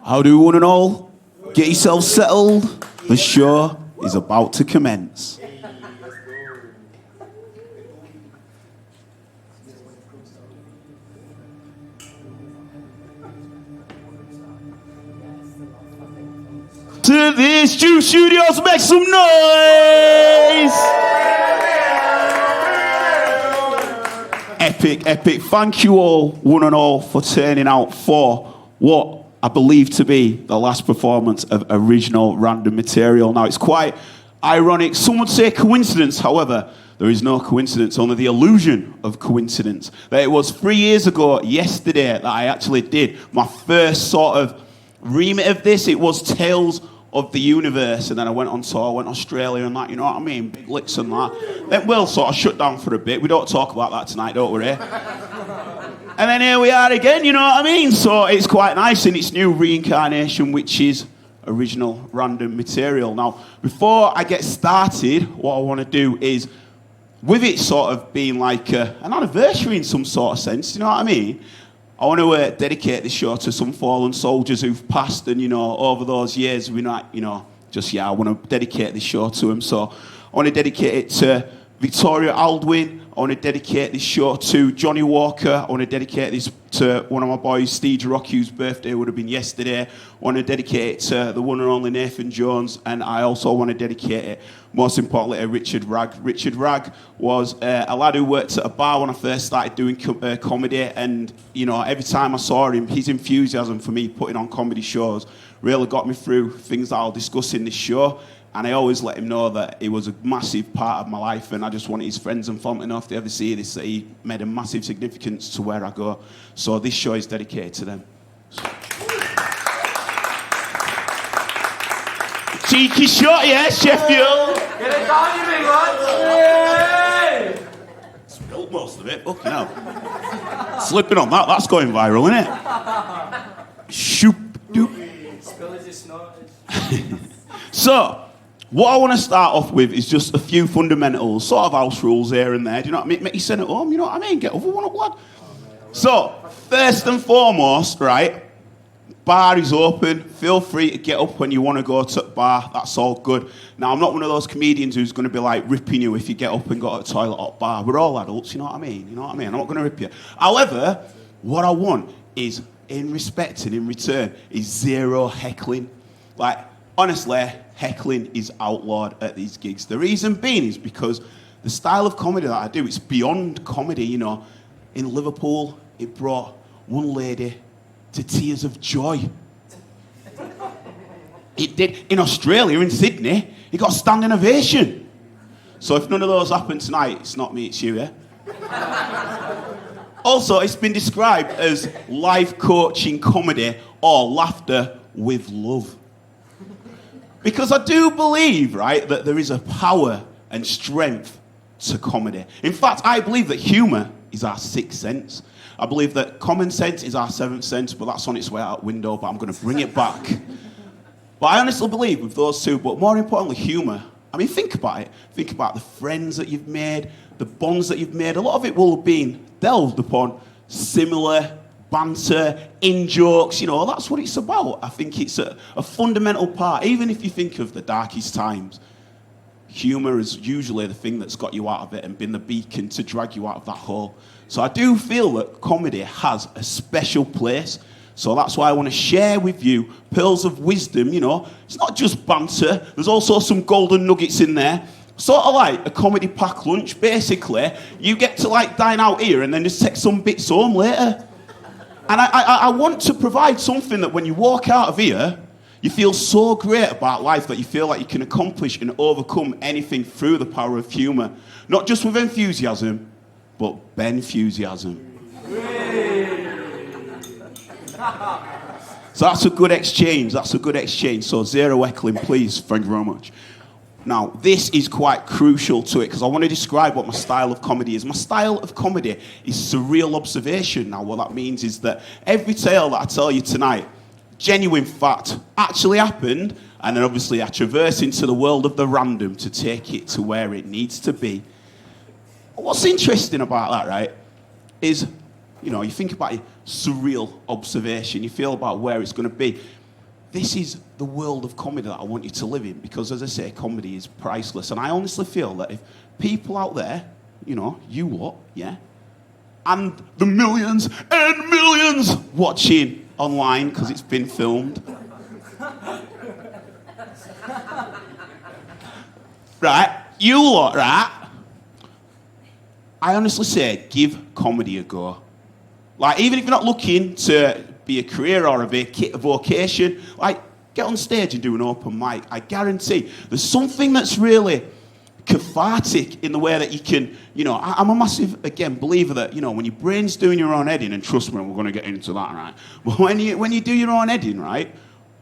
How do one and all? Get yourself settled. The show is about to commence. To these Juice Studios, make some noise! Epic. Thank you all, one and all, for turning out for what I believe to be the last performance of original random material. Now, it's quite ironic. Some would say coincidence. However, there is no coincidence, only the illusion of coincidence. That it was 3 years ago, yesterday, that I actually did my first sort of remit of this. It was Tales of the Universe, and then I went on tour, went to Australia and that, you know what I mean? Big licks and that. Then we'll sort of shut down for a bit. We don't talk about that tonight, don't worry. And then here we are again, you know what I mean? So it's quite nice in its new reincarnation, which is original random material. Now, before I get started, what I want to do is, with it sort of being like an anniversary in some sort of sense, you know what I mean? I want to dedicate this show to some fallen soldiers who've passed, and, you know, over those years, we're not, you know, I want to dedicate this show to them. So I want to dedicate it to Victoria Aldwin. I want to dedicate this show to Johnny Walker. I want to dedicate this to one of my boys, Steve Rock, whose birthday would have been yesterday. I want to dedicate it to the one and only Nathan Jones. And I also want to dedicate it, most importantly, to Richard Ragg. Richard Ragg was a lad who worked at a bar when I first started doing comedy. And, you know, every time I saw him, his enthusiasm for me putting on comedy shows really got me through things that I'll discuss in this show. And I always let him know that he was a massive part of my life, and I just wanted his friends and family enough to ever see this, that he made a massive significance to where I go. So this show is dedicated to them. Cheeky shot, yeah, Sheffield. Get it down, you big lad. Spilled most of it, fucking hell. Slipping on that, that's going viral, isn't it? Shoop, doop. Spill is his snort. So, what I want to start off with is just a few fundamentals, sort of house rules here and there. Do you know what I mean? Make you send it home, you know what I mean? Get over one up, lad. So, first and foremost, right, bar is open. Feel free to get up when you want to go to the bar. That's all good. Now, I'm not one of those comedians who's going to be like ripping you if you get up and go to the toilet or bar. We're all adults, you know what I mean? You know what I mean? I'm not going to rip you. However, what I want is, in respect and in return, is zero heckling. Like, honestly, heckling is outlawed at these gigs. The reason being is because the style of comedy that I do, it's beyond comedy, you know. In Liverpool, it brought one lady to tears of joy. It did. In Australia, in Sydney, it got a standing ovation. So if none of those happen tonight, it's not me, it's you, yeah? Also, it's been described as life coaching comedy or laughter with love. Because I do believe, right, that there is a power and strength to comedy. In fact, I believe that humour is our sixth sense. I believe that common sense is our seventh sense, but that's on its way out the window, but I'm going to bring it back. But I honestly believe with those two, but more importantly, humour. I mean, think about it. Think about the friends that you've made, the bonds that you've made. A lot of it will have been delved upon similar banter, in-jokes, you know, that's what it's about. I think it's a fundamental part. Even if you think of the darkest times, humour is usually the thing that's got you out of it and been the beacon to drag you out of that hole. So I do feel that comedy has a special place. So that's why I want to share with you pearls of wisdom, you know. It's not just banter. There's also some golden nuggets in there. Sort of like a comedy pack lunch. Basically, you get to like dine out here and then just take some bits home later. And I want to provide something that when you walk out of here, you feel so great about life that you feel like you can accomplish and overcome anything through the power of humour. Not just with enthusiasm, but Ben-fusiasm. So that's a good exchange. So zero heckling, please. Thank you very much. Now, this is quite crucial to it because I want to describe what my style of comedy is. My style of comedy is surreal observation. Now, what that means is that every tale that I tell you tonight, genuine fact, actually happened, and then obviously I traverse into the world of the random to take it to where it needs to be. What's interesting about that, right, is, you know, you think about it, surreal observation, you feel about where it's going to be. this is the world of comedy that I want you to live in, because, as I say, comedy is priceless. And I honestly feel that if people out there, you know, you lot, yeah, and the millions and millions watching online because it's been filmed, right, you lot, right, I honestly say, give comedy a go. Like, even if you're not looking to be a career or a vocation, like, get on stage and do an open mic. I guarantee there's something that's really cathartic in the way that you can, you know, I'm a massive, again, believer that, you know, when your brain's doing your own editing, and trust me, we're going to get into that, right? But when you do your own editing, right,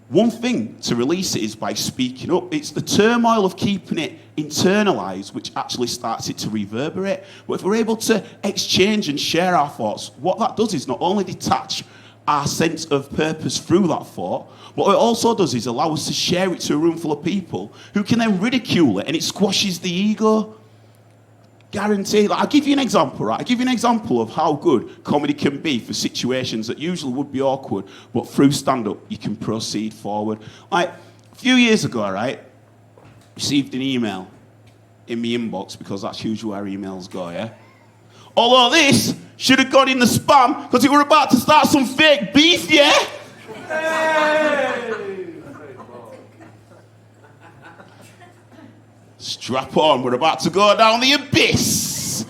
one thing to release it is by speaking up. It's the turmoil of keeping it internalized which actually starts it to reverberate. But if we're able to exchange and share our thoughts, what that does is not only detach our sense of purpose through that thought, what it also does is allow us to share it to a room full of people who can then ridicule it, and it squashes the ego. Guaranteed. Like, I'll give you an example, right? I'll give you an example of how good comedy can be for situations that usually would be awkward, but through stand-up, you can proceed forward. Like, a few years ago, right, received an email in my inbox, because that's usually where emails go, yeah? Although this should have gone in the spam, because we were about to start some fake beef, yeah? Hey! Strap on, we're about to go down the abyss.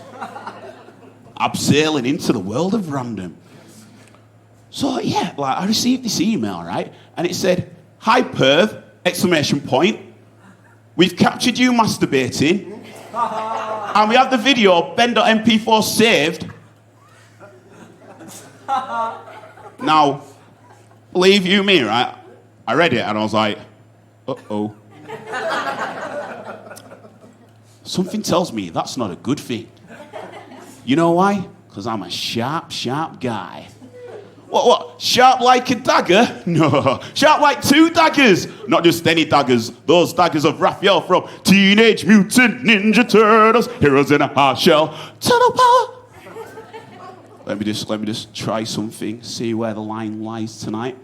Abseiling into the world of random. So yeah, like, I received this email, right? And it said, "Hi perv, exclamation point. We've captured you masturbating. And we have the video, ben.mp4 saved." Now, believe you me, right? I read it and I was like, uh-oh. Something tells me that's not a good thing. You know why? Because I'm a sharp, sharp guy. What? Sharp like a dagger? No. Sharp like two daggers. Not just any daggers. Those daggers of Raphael from Teenage Mutant Ninja Turtles. Heroes in a hard shell. Turtle power. Let me just try something. See where the line lies tonight.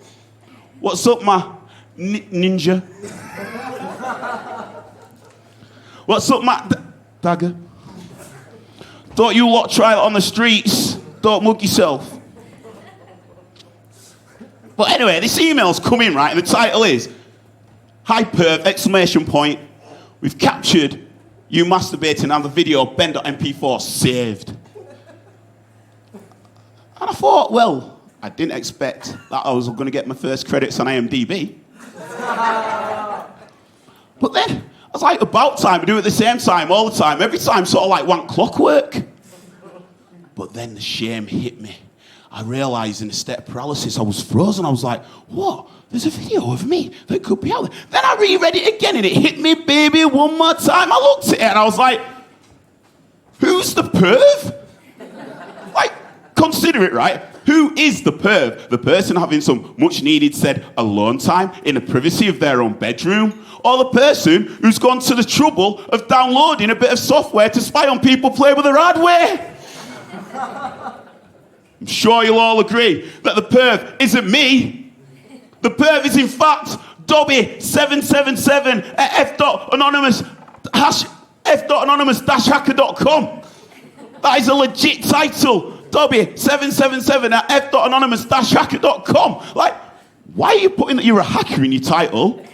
What's up, my ninja? What's up, my dagger? Don't you lot try it on the streets. Don't mug yourself. But anyway, this email's come in, right? And the title is, "Hi perv, exclamation point. We've captured you masturbating and the video ben.mp4 saved." And I thought, well, I didn't expect that I was going to get my first credits on IMDb. But then, I was like, about time, I do it at the same time, all the time, every time, sort of like one clockwork. But then the shame hit me. I realised in a state of paralysis, I was frozen. I was like, what? There's a video of me that could be out there. Then I reread it again and it hit me, baby, one more time. I looked at it and I was like, who's the perv? Like, consider it, right? Who is the perv? The person having some much needed said alone time in the privacy of their own bedroom? Or the person who's gone to the trouble of downloading a bit of software to spy on people playing with their hardware? I'm sure you'll all agree that the perv isn't me. The perv is in fact Dobby777 at f.anonymous-hacker.com. That is a legit title. Dobby777 at f.anonymous-hacker.com. Like, why are you putting that you're a hacker in your title?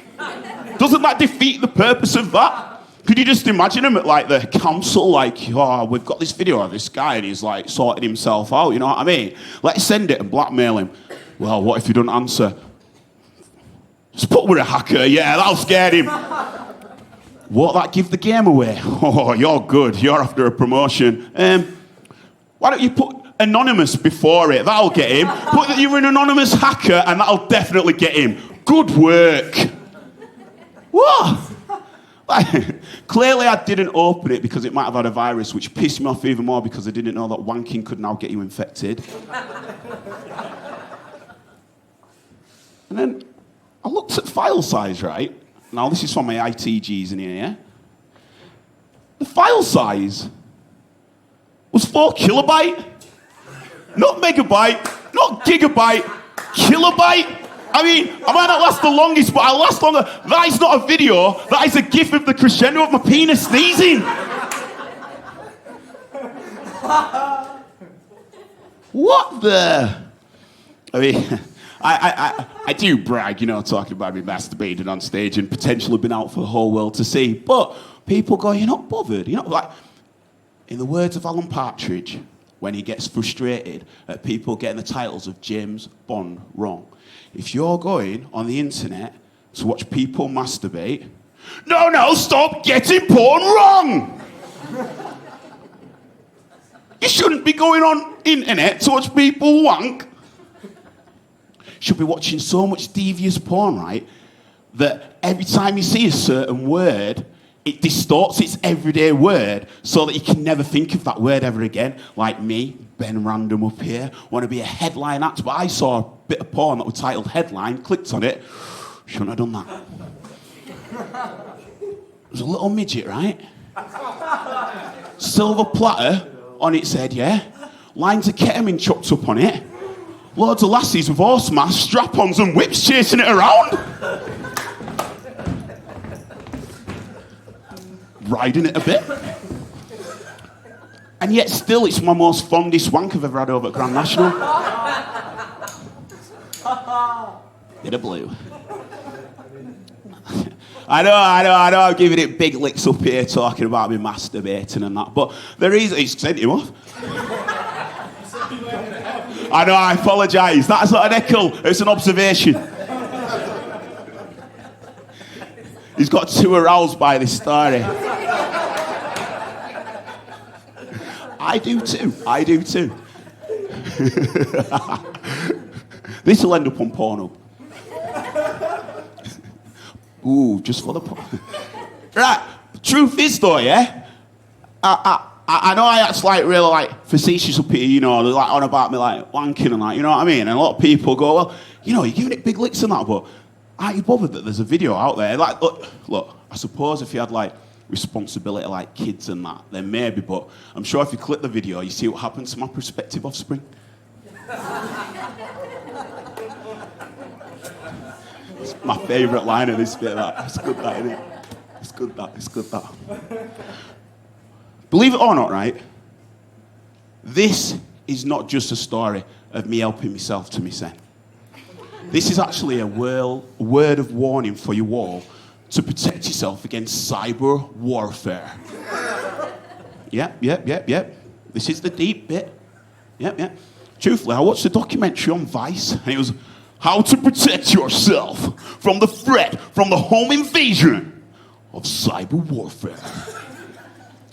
Doesn't that defeat the purpose of that? Could you just imagine him at like the council, like, oh, we've got this video of this guy and he's like sorted himself out, you know what I mean? Let's send it and blackmail him. Well, what if you don't answer? Just put we're a hacker, yeah, that'll scare him. Won't that give the game away? Oh, you're good, you're after a promotion. Why don't you put anonymous before it? That'll get him. Put that you're an anonymous hacker and that'll definitely get him. Good work. What? Like, clearly I didn't open it because it might have had a virus, which pissed me off even more because I didn't know that wanking could now get you infected. And then I looked at file size, right? Now this is from my ITGs in here, yeah? The file size was 4 kilobyte. Not megabyte, not gigabyte, kilobyte. I mean, I might not last the longest, but I'll last longer. That is not a video. That is a gif of the crescendo of my penis sneezing. What the? I mean, I do brag, you know, talking about me masturbating on stage and potentially been out for the whole world to see. But people go, you're not bothered. You're not like, in the words of Alan Partridge, when he gets frustrated at people getting the titles of James Bond wrong. If you're going on the internet to watch people masturbate, no, stop getting porn wrong! You shouldn't be going on internet to watch people wank. Should be watching so much devious porn, right, that every time you see a certain word, it distorts its everyday word so that you can never think of that word ever again. Like me, Ben Randm up here, want to be a headline actor, but I saw a bit of porn that was titled Headline, clicked on it, shouldn't have done that. It was a little midget, right? Silver platter on its head, yeah? Lines of ketamine chopped up on it. Loads of lassies with horse masks, strap-ons and whips chasing it around. Riding it a bit. And yet still it's my most fondest wank I've ever had over at Grand National. Bit of blue. I know, I'm giving it big licks up here talking about me masturbating and that, but the reason it's sent him off. I know, I apologise. That's not an echo, it's an observation. He's got too aroused by this story. I do too. This will end up on Pornhub. Ooh, just for the Right, truth is though, yeah? I know I act like really like facetious up here, you know, like on about me like wanking and that, you know what I mean? And a lot of people go, well, you know, you're giving it big licks and that, but aren't you bothered that there's a video out there? Like, look, I suppose if you had like responsibility like kids and that, then maybe, but I'm sure if you click the video, you see what happens to my prospective offspring. It's my favourite line of this bit, that. It's good, that, isn't it? It's good, that. Believe it or not, right? This is not just a story of me helping myself to myself. This is actually a word of warning for you all to protect yourself against cyber warfare. Yep. This is the deep bit. Yep. Truthfully, I watched a documentary on Vice, and it was how to protect yourself from the threat from the home invasion of cyber warfare.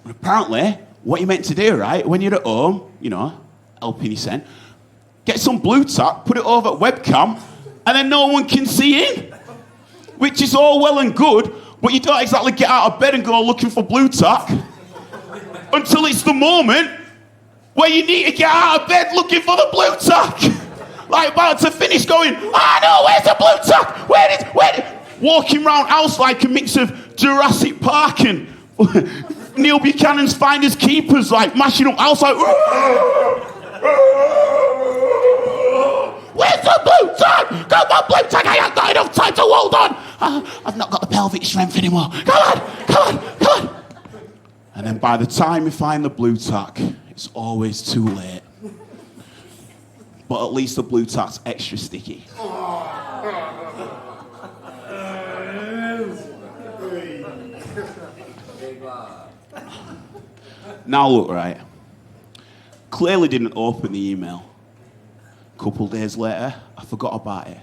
And apparently, what you're meant to do, right, when you're at home, you know, helping yourself, get some blue tack, put it over at webcam, and then no one can see in. Which is all well and good, but you don't exactly get out of bed and go looking for blue tack until it's the moment where you need to get out of bed looking for the blue tack. Like about to finish going, no, where's the blue tack? Where? Walking around house like a mix of Jurassic Park and Neil Buchanan's Finders Keepers, like mashing up house like, where's the blue tack? Come on, blue tack, I haven't got enough time to hold on. I've not got the pelvic strength anymore. Come on. And then by the time you find the blue tack, it's always too late. But at least the blue tack's extra sticky. Now look, right. Clearly didn't open the email. A couple days later, I forgot about it.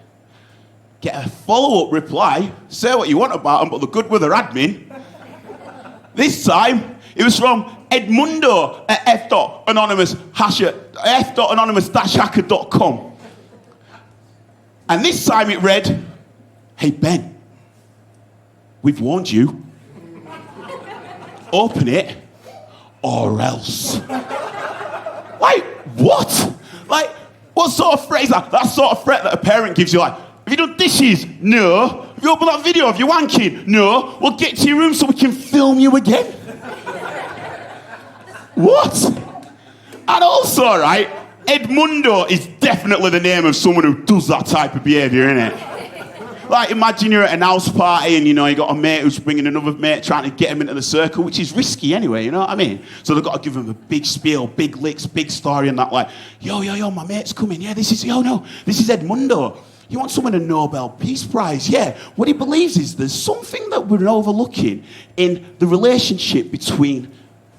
Get a follow-up reply, say what you want about them, but they're good with their admin. This time, it was from Edmundo at f.anonymous-hacker.com. And this time it read, hey Ben, we've warned you. Open it, or else. Like, what? Like, what sort of threat is that? That sort of threat that a parent gives you, like, have you done dishes? No. Have you opened that video of you wanking? No. Well, get to your room so we can film you again. What? And also, right, Edmundo is definitely the name of someone who does that type of behaviour, isn't it? Like, imagine you're at an house party and, you know, you got a mate who's bringing another mate, trying to get him into the circle, which is risky anyway, you know what I mean? So they've got to give him a big spiel, big licks, big story and that, like, yo, my mate's coming. Yeah, this is Edmundo. He wants to win a Nobel Peace Prize. Yeah, what he believes is there's something that we're overlooking in the relationship between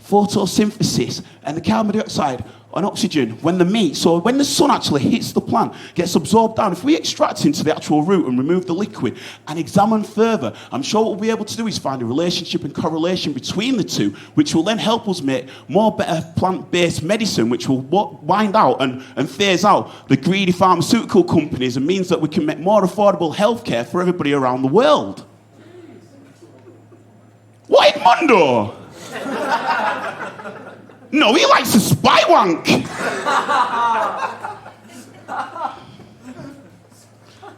photosynthesis and the carbon dioxide and oxygen when they meet. So when the sun actually hits the plant, gets absorbed down, if we extract into the actual root and remove the liquid and examine further, I'm sure what we'll be able to do is find a relationship and correlation between the two, which will then help us make more better plant-based medicine, which will wind out and phase out the greedy pharmaceutical companies and means that we can make more affordable healthcare for everybody around the world. What, Edmundo? No, he likes to spy wank.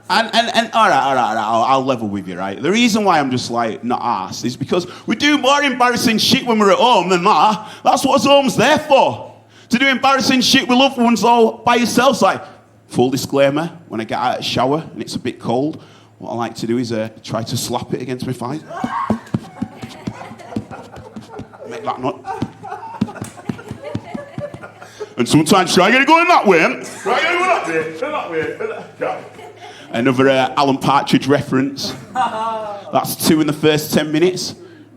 And all right, I'll level with you, right? The reason why I'm just like not arsed is because we do more embarrassing shit when we're at home than that. That's what home's there for. To do embarrassing shit with loved ones all by yourselves. Like, full disclaimer, when I get out of the shower and it's a bit cold, what I like to do is try to slap it against my thighs. Make that nut. And sometimes try to get it going that way. Try to get it going that way. Another Alan Partridge reference. That's 2 in the first 10 minutes.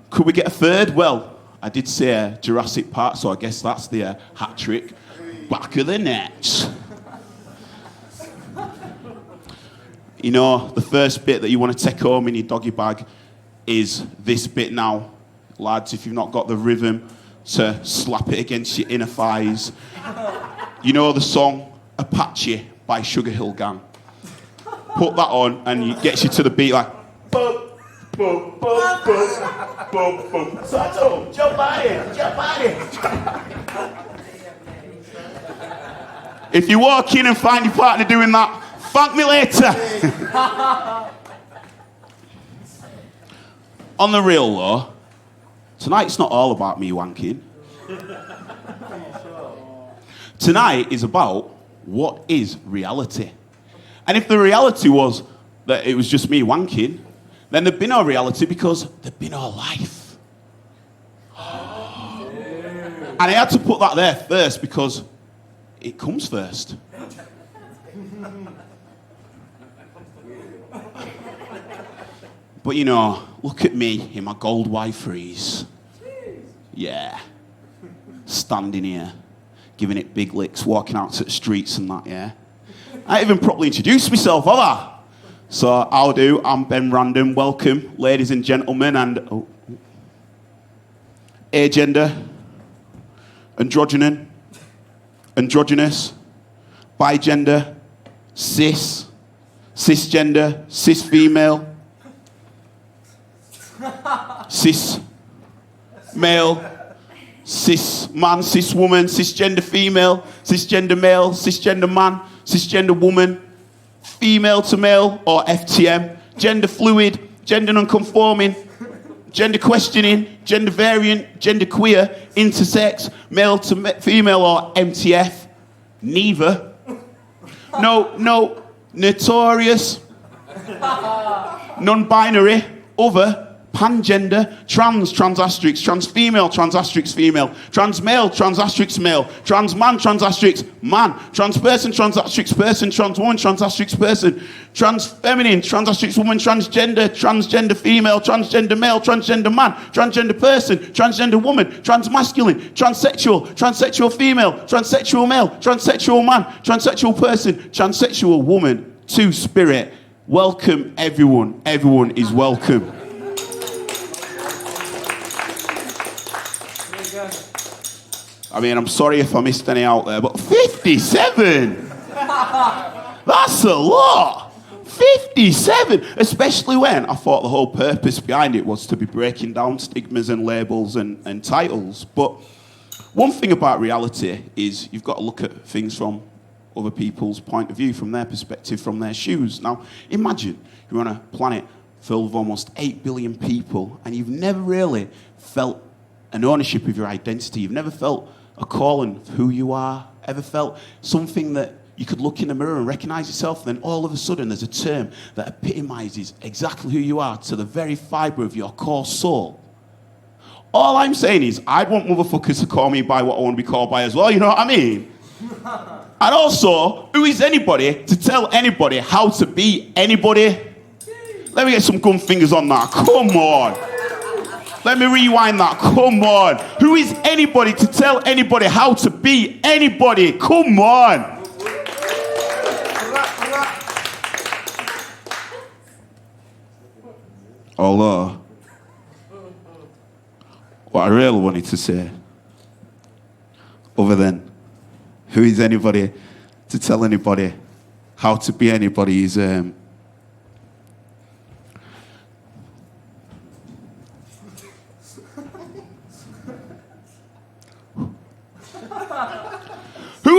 Could we get a third? Well, I did say Jurassic Park, so I guess that's the hat trick. Back of the net. You know, the first bit that you want to take home in your doggy bag is this bit now. Lads, if you've not got the rhythm to slap it against your inner thighs. You know the song Apache by Sugar Hill Gang? Put that on and it gets you to the beat like boom, boom, boom, boom, boom, boom. Sato, jump on it. If you walk in and find your partner doing that, thank me later. On the real though, tonight's not all about me wanking. Tonight is about what is reality. And if the reality was that it was just me wanking, then there'd be no reality because there'd be no life. And I had to put that there first because it comes first. But you know, look at me in my gold Y3s. Yeah. Standing here, giving it big licks, walking out to the streets and that, yeah. I ain't even properly introduced myself, have I? So, I'll do. I'm Ben Randm. Welcome, ladies and gentlemen, and agender, androgynous, bigender, cisgender, cis female, cis male, cis man, cis woman, cisgender female, cisgender male, cisgender man, cisgender woman, female to male or FTM, gender fluid, gender non-conforming, gender questioning, gender variant, gender queer, intersex, male to female or MTF, neither, no, notorious, non-binary, other, pangender, trans asterisk, trans female, trans asterisk female, trans male, trans asterisk male, trans man, trans asterisk man, trans person, trans asterisk person, trans woman, trans asterisk person, trans feminine, trans asterisk woman, transgender female, transgender male, transgender man, transgender person, transgender woman, trans masculine, transsexual female, transsexual male, transsexual man, transsexual person, transsexual woman, two-spirit. Welcome everyone. Everyone is welcome. I mean, I'm sorry if I missed any out there, but 57! That's a lot! 57! Especially when I thought the whole purpose behind it was to be breaking down stigmas and labels and titles. But one thing about reality is you've got to look at things from other people's point of view, from their perspective, from their shoes. Now, imagine you're on a planet filled with almost 8 billion people and you've never really felt an ownership of your identity. You've never felt a calling of who you are, ever felt something that you could look in the mirror and recognize yourself, then all of a sudden there's a term that epitomizes exactly who you are to the very fiber of your core soul. All I'm saying is, I'd want motherfuckers to call me by what I want to be called by as well, you know what I mean? And also, who is anybody to tell anybody how to be anybody? Let me get some gun fingers on that. Come on. Let me rewind that. Come on. Who is anybody to tell anybody how to be anybody? Come on. Although, what I really wanted to say, other than who is anybody to tell anybody how to be anybody, is who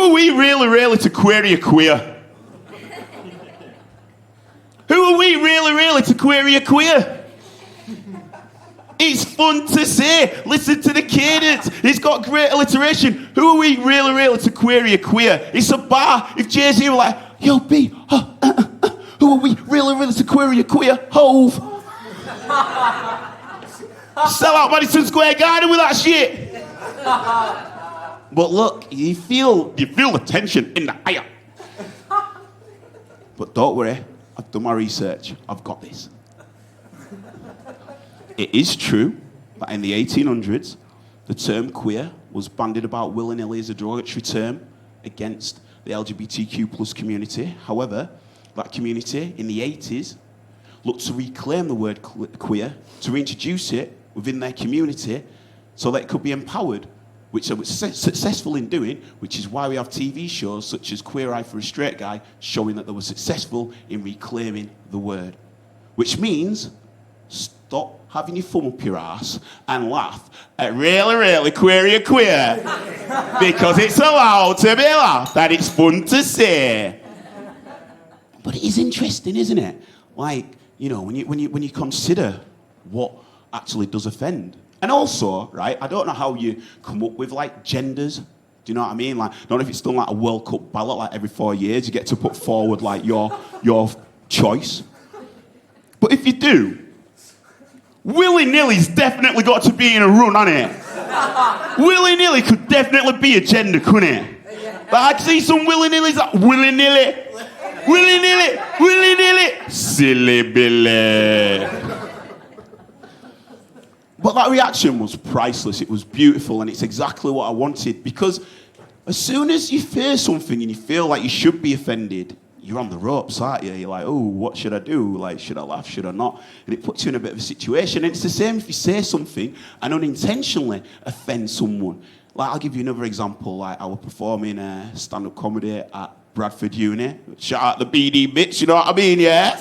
are we really to query a queer? Who are we really to query a queer? It's fun to say. Listen to the cadence. It's got great alliteration. Who are we really to query a queer? It's a bar. If Jay-Z were like, yo, B, who are we really to query a queer? Hove. Sell out Madison Square Garden with that shit. But look, you feel the tension in the air. But don't worry, I've done my research. I've got this. It is true that in the 1800s, the term queer was bandied about willy-nilly as a derogatory term against the LGBTQ plus community. However, that community in the 80s looked to reclaim the word queer, to reintroduce it within their community so that it could be empowered, which they were successful in doing, which is why we have TV shows such as Queer Eye for a Straight Guy showing that they were successful in reclaiming the word. Which means, stop having your thumb up your ass and laugh at really query a queer because it's allowed to be laughed and it's fun to say. But it is interesting, isn't it? Like, you know, when you consider what actually does offend. And also, right, I don't know how you come up with, like, genders. Do you know what I mean? Like, I don't know if it's done, like, a World Cup ballot, like, every 4 years. You get to put forward, like, your choice. But if you do, willy-nilly's definitely got to be in a run, hasn't it? Willy-nilly could definitely be a gender, couldn't it? Like, I'd see some willy-nillys like, willy-nilly, silly Billy. But that reaction was priceless. It was beautiful, and it's exactly what I wanted. Because as soon as you fear something and you feel like you should be offended, you're on the ropes, aren't you? You're like, oh, what should I do? Like, should I laugh? Should I not? And it puts you in a bit of a situation. And it's the same if you say something and unintentionally offend someone. Like, I'll give you another example. Like, I was performing stand-up comedy at Bradford Uni. Shout out the BD bits, you know what I mean, yeah?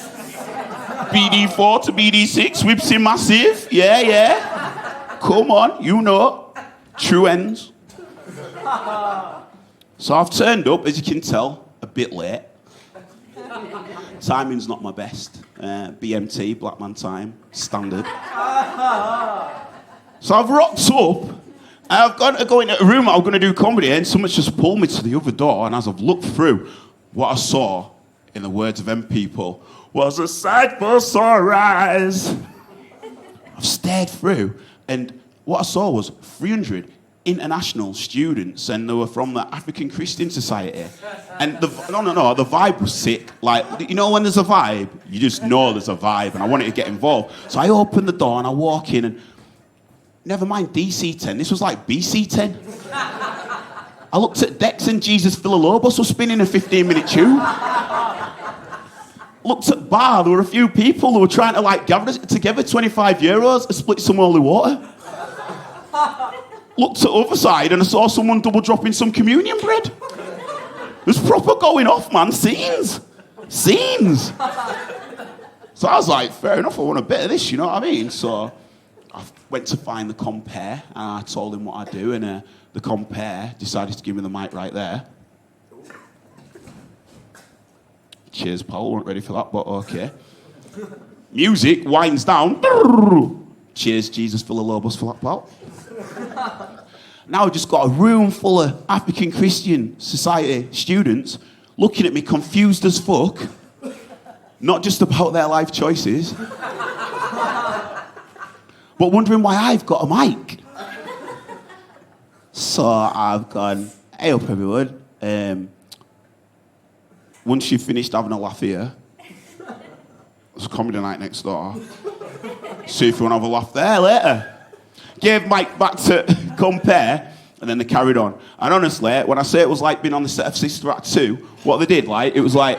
BD4 to BD6, Whipsy Massive, yeah. Come on, you know. True ends. So I've turned up, as you can tell, a bit late. Timing's not my best. BMT, Black Man Time, standard. So I've rocked up, and I've got to go into a room I'm going to do comedy, and someone's just pulled me to the other door, and as I've looked through, what I saw, in the words of them people, was a sight for sore eyes. I've stared through, and what I saw was 300 international students, and they were from the African Christian Society. And the vibe was sick. Like, you know when there's a vibe, you just know there's a vibe, and I wanted to get involved. So I opened the door, and I walk in, and never mind DC-10, this was like BC-10. I looked at Dex and Jesus Villalobos were spinning a 15-minute tune. Looked at bar, there were a few people who were trying to, like, gather together 25 euros to split some holy water. Looked at the other side and I saw someone double dropping some communion bread. It was proper going off, man. Scenes. So I was like, fair enough, I want a bit of this, you know what I mean? So I went to find the compere and I told him what I do, and the compere decided to give me the mic right there. Cheers, Paul. Weren't ready for that, but okay. Music winds down. Cheers, Jesus Villalobos, for that, Paul. Now I've just got a room full of African Christian Society students looking at me confused as fuck, not just about their life choices, but wondering why I've got a mic. So I've gone, hey up everyone. Once you've finished having a laugh here, there's a comedy night next door. See if you want to have a laugh there later. Gave Mike back to compare, and then they carried on. And honestly, when I say it was like being on the set of Sister Act 2, what they did, like, it was like,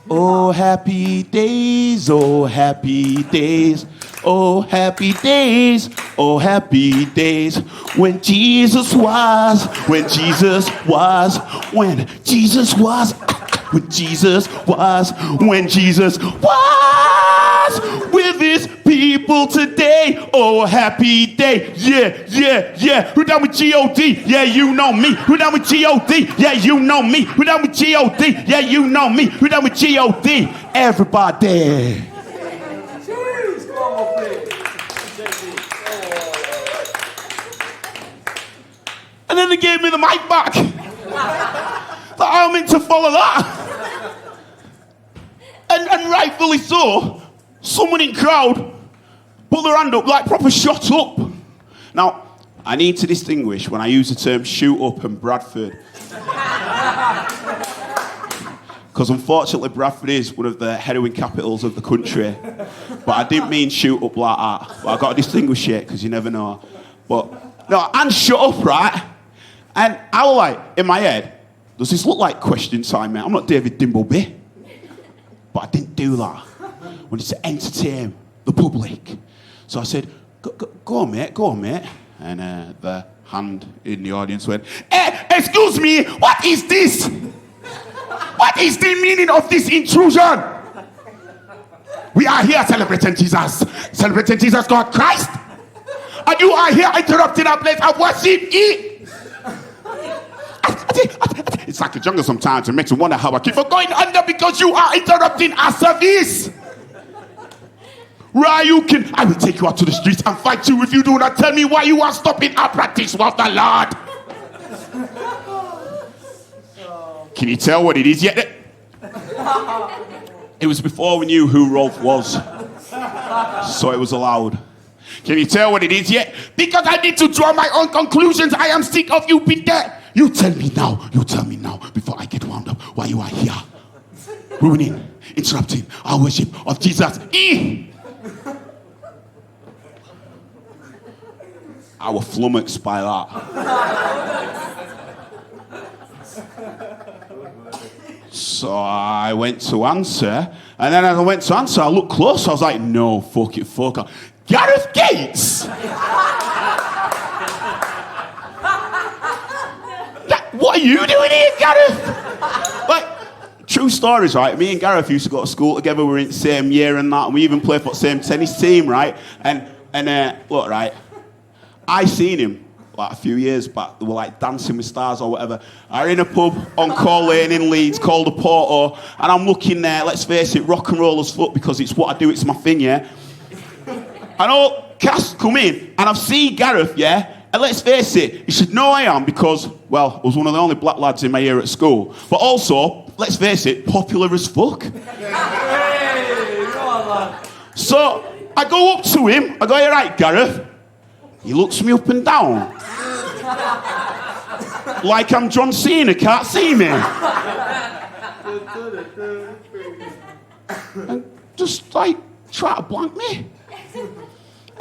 oh, happy days, oh, happy days, oh, happy days, oh, happy days, when Jesus was, when Jesus was, when Jesus was, when Jesus was, when Jesus was with his people today. Oh, happy day. Yeah, yeah, yeah. Who down with G.O.D.? Yeah, you know me. Who down with G.O.D.? Yeah, you know me. Who down with G.O.D.? Yeah, you know me. Who down with G.O.D.? Everybody. And then they gave me the mic back. That I'm meant to follow that. And rightfully so, someone in crowd put their hand up like proper shot up. Now, I need to distinguish when I use the term shoot up and Bradford. Because unfortunately Bradford is one of the heroin capitals of the country. But I didn't mean shoot up like that. But I've got to distinguish it because you never know. But, no, and shut up, right? And I was like, in my head, does this look like question time, mate? I'm not David Dimbleby. But I didn't do that. I wanted to entertain the public. So I said, go on, mate, go on, mate. And the hand in the audience went, excuse me, what is this? What is the meaning of this intrusion? We are here celebrating Jesus. Celebrating Jesus, God Christ. And you are here interrupting our place of worship. It's like a jungle sometimes. It makes you wonder how I keep on going under because you are interrupting our service. I will take you out to the streets and fight you if you do not tell me why you are stopping our practice of the Lord. Can you tell what it is yet? It was before we knew who Rolf was. So it was allowed. Can you tell what it is yet? Because I need to draw my own conclusions. I am sick of you being there. You tell me now, before I get wound up, why you are here. Ruining, interrupting our worship of Jesus. I was flummoxed by that. So I went to answer, and then as I went to answer, I looked close, I was like, no, fuck it. Gareth Gates! What are you doing here, Gareth? Like, true stories, right? Me and Gareth used to go to school together. We were in the same year and that, and we even played for the same tennis team, right? And look, right, I seen him like a few years back. They were like Dancing with Stars or whatever. I were in a pub on Call Lane in Leeds called the Porto, and I'm looking there, let's face it, rock and roll as fuck because it's what I do, it's my thing, yeah? And all cast come in, and I've seen Gareth, yeah? And let's face it, you should know I am because, well, I was one of the only black lads in my year at school. But also, let's face it, popular as fuck. Hey, go on, lad. So, I go up to him, I go, "You right, Gareth?" He looks me up and down. Like I'm John Cena, can't see me. And just, like, try to blank me.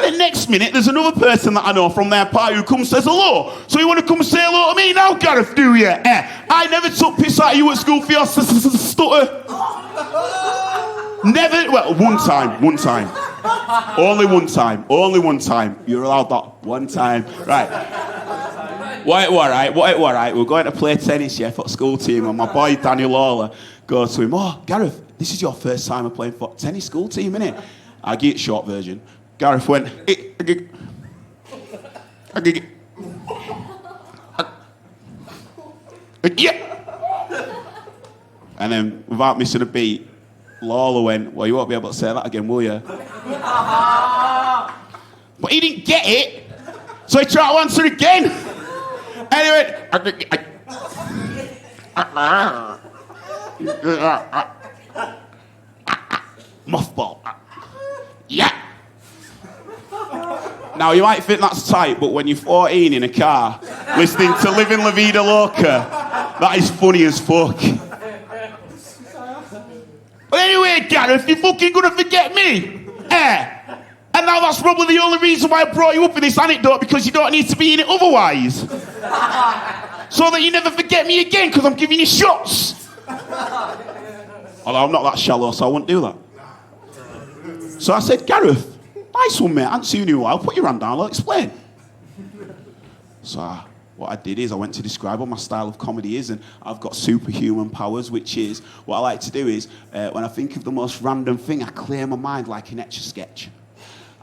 And the next minute, there's another person that I know from their party who comes and says hello. So you want to come and say hello to me now, Gareth, do you? I never took piss out of you at school for your stutter. Never, well, one time. Only one time. You're allowed that one time. Right. What right? We're going to play tennis, yeah, for the school team. And my boy, Daniel Lawler, goes to him, "Oh, Gareth, this is your first time of playing for tennis school team, innit?" I get it short version. Gareth went, yeah. And then, without missing a beat, Lawler went, "Well, you won't be able to say that again, will you?" But he didn't get it, so he tried to answer again. And he went, Mothball. Yeah. Now, you might think that's tight, but when you're 14 in a car, listening to Living La Vida Loca, that is funny as fuck. But anyway, Gareth, you're fucking gonna forget me. And now that's probably the only reason why I brought you up in this anecdote, because you don't need to be in it otherwise. So that you never forget me again, because I'm giving you shots. Although I'm not that shallow, so I wouldn't do that. So I said, Gareth, nice one, mate. I haven't seen you in a while. Put your hand down, I'll explain. So what I did is I went to describe what my style of comedy is, and I've got superhuman powers, which is, what I like to do is, when I think of the most random thing, I clear my mind like an Etch-a-Sketch.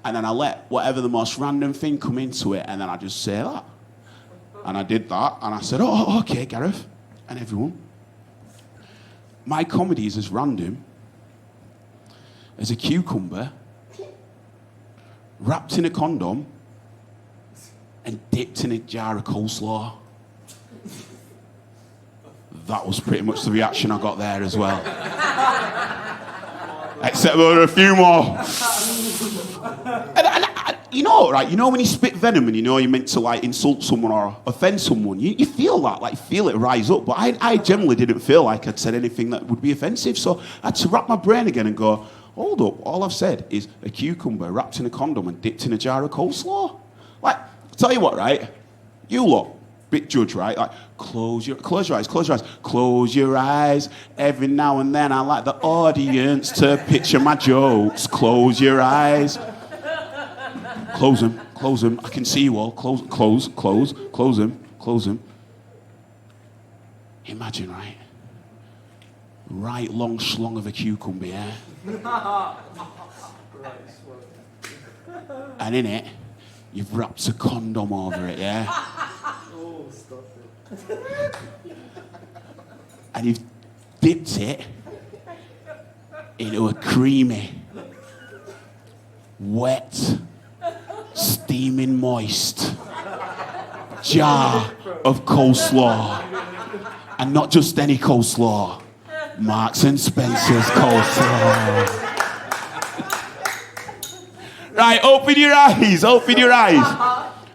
And then I let whatever the most random thing come into it, and then I just say that. And I did that, and I said, oh, okay, Gareth, and everyone. My comedy is as random as a cucumber wrapped in a condom and dipped in a jar of coleslaw. That was pretty much the reaction I got there as well. Except there were a few more. And you know, right? You know when you spit venom and you know you're meant to like insult someone or offend someone, you feel that, like feel it rise up. But I generally didn't feel like I'd said anything that would be offensive. So I had to wrap my brain again and go, hold up, all I've said is a cucumber wrapped in a condom and dipped in a jar of coleslaw. Like, I'll tell you what, right? You lot, bit judge, right? Like, close your eyes. Close your eyes. Every now and then I like the audience to picture my jokes. Close your eyes. Close them. I can see you all. Close them. Imagine, right? Right long schlong of a cucumber, yeah? And in it, you've wrapped a condom over it, yeah? Oh, stop it. And you've dipped it into a creamy, wet, steaming moist jar of coleslaw. And not just any coleslaw. Marks and Spencer's coleslaw. Right, open your eyes.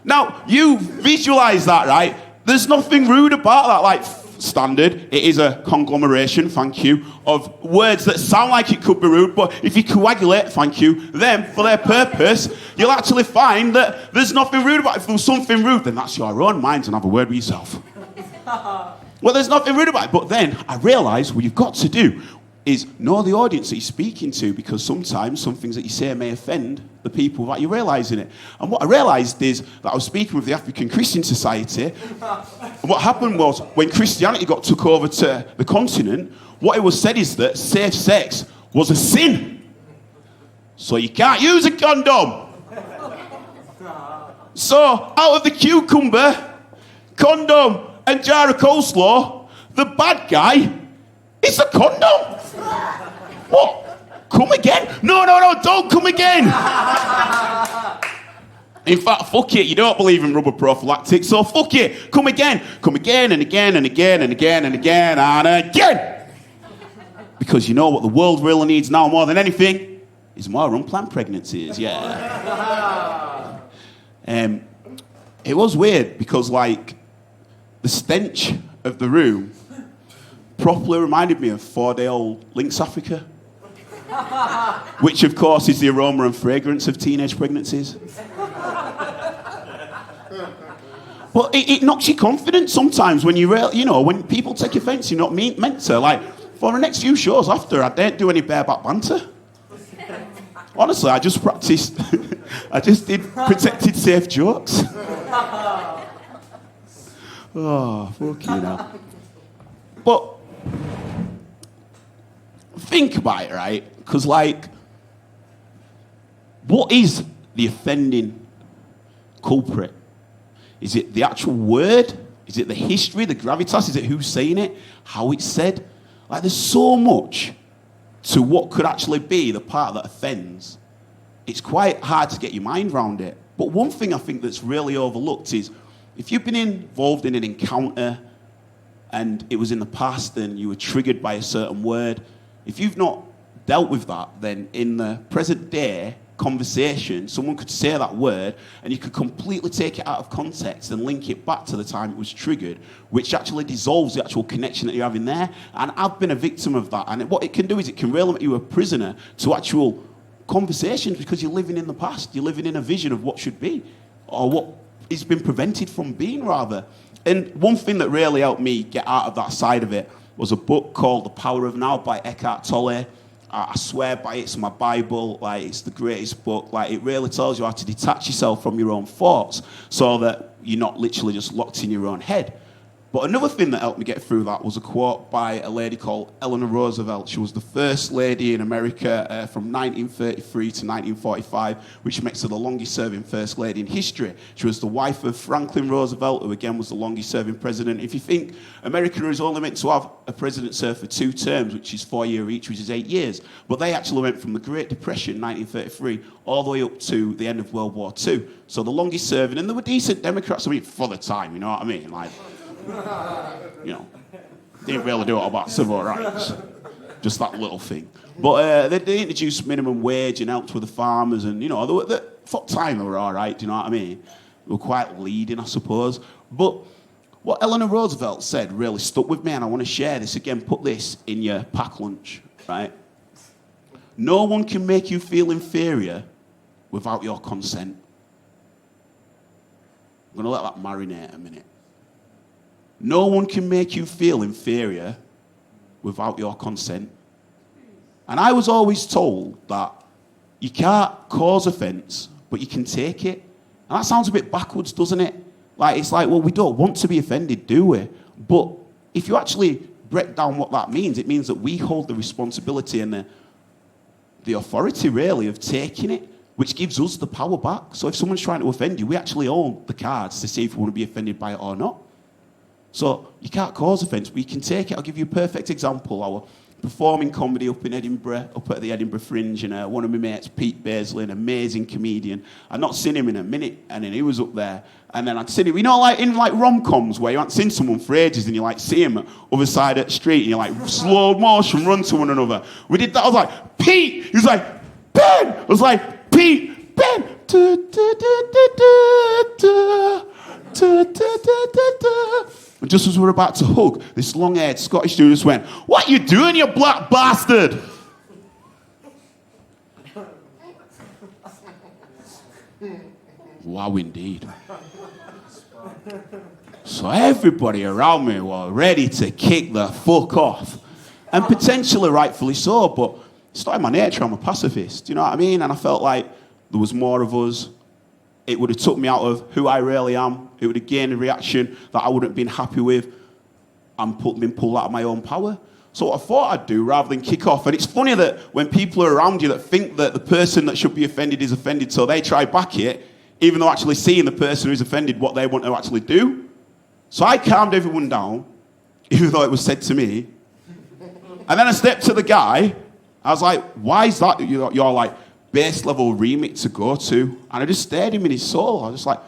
Now, you visualize that, right? There's nothing rude about that. Like, standard, it is a conglomeration, thank you, of words that sound like it could be rude, but if you coagulate, thank you, them, for their purpose, you'll actually find that there's nothing rude about it. If there was something rude, then that's your own mind and have a word with yourself. Well, there's nothing rude about it. But then I realised what you've got to do is know the audience that you're speaking to, because sometimes some things that you say may offend the people that you're realising it. And what I realised is that I was speaking with the African Christian Society, and what happened was when Christianity took over to the continent, what it was said is that safe sex was a sin. So you can't use a condom. So out of the cucumber, condom, and jar of coleslaw, the bad guy is a condom. What? Come again? No, don't come again. In fact, fuck it, you don't believe in rubber prophylactics, so fuck it. Come again and again and again and again and again and again. Because you know what the world really needs now more than anything is more unplanned pregnancies, yeah. It was weird because, like, the stench of the room properly reminded me of 4-day-old Lynx Africa, which, of course, is the aroma and fragrance of teenage pregnancies. But it knocks your confidence sometimes when when people take offence, you're not meant to. Like, for the next few shows after, I don't do any bareback banter. Honestly, I just practiced. I just did protected, safe jokes. Oh, fuck you now. But think about it, right? Because, like, what is the offending culprit? Is it the actual word? Is it the history, the gravitas? Is it who's saying it? How it's said? Like, there's so much to what could actually be the part that offends. It's quite hard to get your mind around it. But one thing I think that's really overlooked is if you've been involved in an encounter and it was in the past and you were triggered by a certain word, if you've not dealt with that, then in the present day conversation, someone could say that word and you could completely take it out of context and link it back to the time it was triggered, which actually dissolves the actual connection that you're having there. And I've been a victim of that. And what it can do is it can really make you a prisoner to actual conversations because you're living in the past. You're living in a vision of what should be or what has been prevented from being, rather. And one thing that really helped me get out of that side of it was a book called The Power of Now by Eckhart Tolle. I swear by it. It's my Bible. Like, it's the greatest book. Like, it really tells you how to detach yourself from your own thoughts so that you're not literally just locked in your own head. But another thing that helped me get through that was a quote by a lady called Eleanor Roosevelt. She was the first lady in America from 1933 to 1945, which makes her the longest-serving first lady in history. She was the wife of Franklin Roosevelt, who again was the longest-serving president. If you think America is only meant to have a president serve for 2 terms, which is 4 years each, which is 8 years, but they actually went from the Great Depression, 1933, all the way up to the end of World War II. So the longest-serving, and they were decent Democrats, I mean, for the time, you know what I mean? Like, you know, didn't really do it about civil rights, just that little thing. But they introduced minimum wage and helped with the farmers, and you know, for time they were all right. Do you know what I mean? They were quite leading, I suppose. But what Eleanor Roosevelt said really stuck with me, and I want to share this again. Put this in your pack lunch, right? No one can make you feel inferior without your consent. I'm going to let that marinate a minute. No one can make you feel inferior without your consent. And I was always told that you can't cause offence, but you can take it. And that sounds a bit backwards, doesn't it? Like, it's like, well, we don't want to be offended, do we? But if you actually break down what that means, it means that we hold the responsibility and the authority, really, of taking it, which gives us the power back. So if someone's trying to offend you, we actually own the cards to see if we want to be offended by it or not. So you can't cause offence, but you can take it. I'll give you a perfect example. I was performing comedy up in Edinburgh, up at the Edinburgh Fringe, and one of my mates, Pete Beardsley, an amazing comedian. I'd not seen him in a minute, and then he was up there, and then I'd seen him, you know, like in like rom-coms where you haven't seen someone for ages, and you like see him other side of the street, and you like slow motion run to one another. We did that. I was like, Pete. He was like, Ben. I was like, Pete, Ben. Da, da, da, da, da, da, da, da, da, da. And just as we were about to hug, this long-haired Scottish dude just went, "What you doing, you black bastard?" Wow, indeed. So everybody around me were ready to kick the fuck off. And potentially rightfully so, but it's not in my nature, I'm a pacifist, you know what I mean? And I felt like there was more of us. It would have took me out of who I really am. It would have gained a reaction that I wouldn't have been happy with and been pulled out of my own power. So what I thought I'd do, rather than kick off, and it's funny that when people are around you that think that the person that should be offended is offended, so they try back it, even though actually seeing the person who's offended what they want to actually do. So I calmed everyone down, even though it was said to me. And then I stepped to the guy. I was like, why is that your like base level remit to go to? And I just stared him in his soul. I was just like,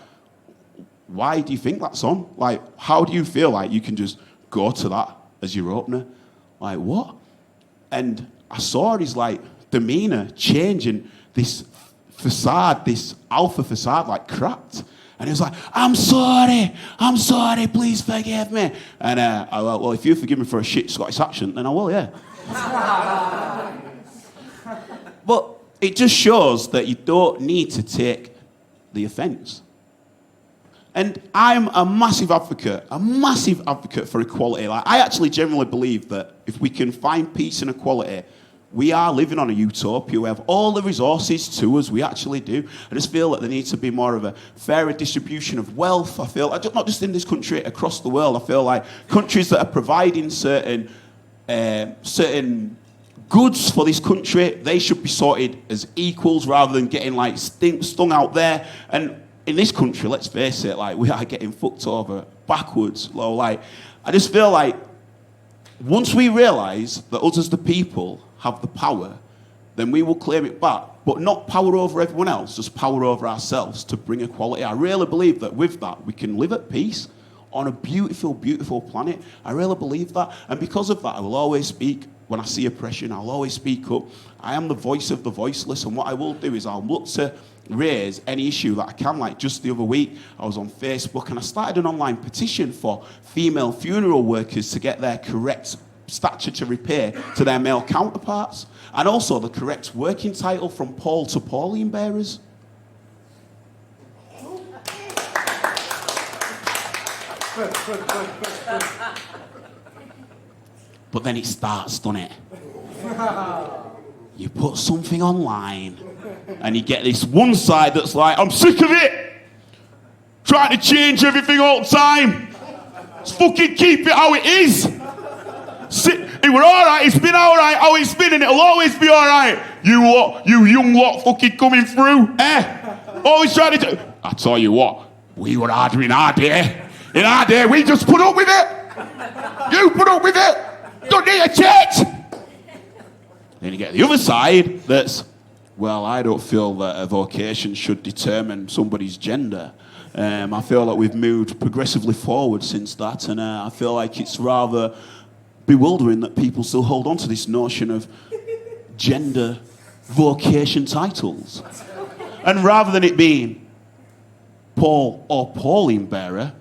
why do you think that's on? Like, how do you feel like you can just go to that as your opener? Like, what? And I saw his like demeanor changing, this facade, this alpha facade, like cracked. And he was like, I'm sorry, please forgive me. And I went, well, if you forgive me for a shit Scottish accent, then I will, yeah. But it just shows that you don't need to take the offence. And I'm a massive advocate for equality. Like, I actually genuinely believe that if we can find peace and equality, we are living on a utopia. We have all the resources to us. We actually do. I just feel that there needs to be more of a fairer distribution of wealth. I feel, not just in this country, across the world, I feel like countries that are providing certain goods for this country, they should be sorted as equals rather than getting like stung out there. And in this country, let's face it, like we are getting fucked over backwards. Like, I just feel like once we realise that us as the people have the power, then we will claim it back. But not power over everyone else, just power over ourselves to bring equality. I really believe that with that, we can live at peace. on a beautiful, beautiful planet. I really believe that. And because of that, I will always speak. When I see oppression, I'll always speak up. I am the voice of the voiceless, and what I will do is I'll look to raise any issue that I can. Like just the other week, I was on Facebook and I started an online petition for female funeral workers to get their correct statutory pay to their male counterparts, and also the correct working title from Paul to Pauline bearers. But then it starts, doesn't it? You put something online and you get this one side that's like, I'm sick of it! Trying to change everything all the time! Let's fucking keep it how it is! It were alright, it's been alright how it's been, and it'll always be alright! You young lot fucking coming through, eh? Always trying to do... I tell you what, we were harder in our day. In our day, we just put up with it! You put up with it! Don't need a church! Then you get the other side that's, well, I don't feel that a vocation should determine somebody's gender. I feel that we've moved progressively forward since that, and I feel like it's rather bewildering that people still hold on to this notion of gender vocation titles. And rather than it being Paul or Pauline bearer,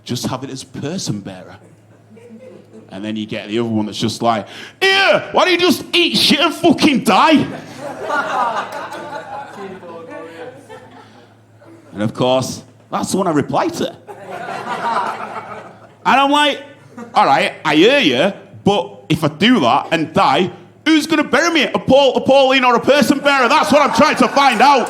just have it as person bearer. And then you get the other one that's just like, here, why don't you just eat shit and fucking die? And of course, that's the one I reply to. And I'm like, all right, I hear you, but if I do that and die, who's going to bury me? A Pauline or a person bearer? That's what I'm trying to find out.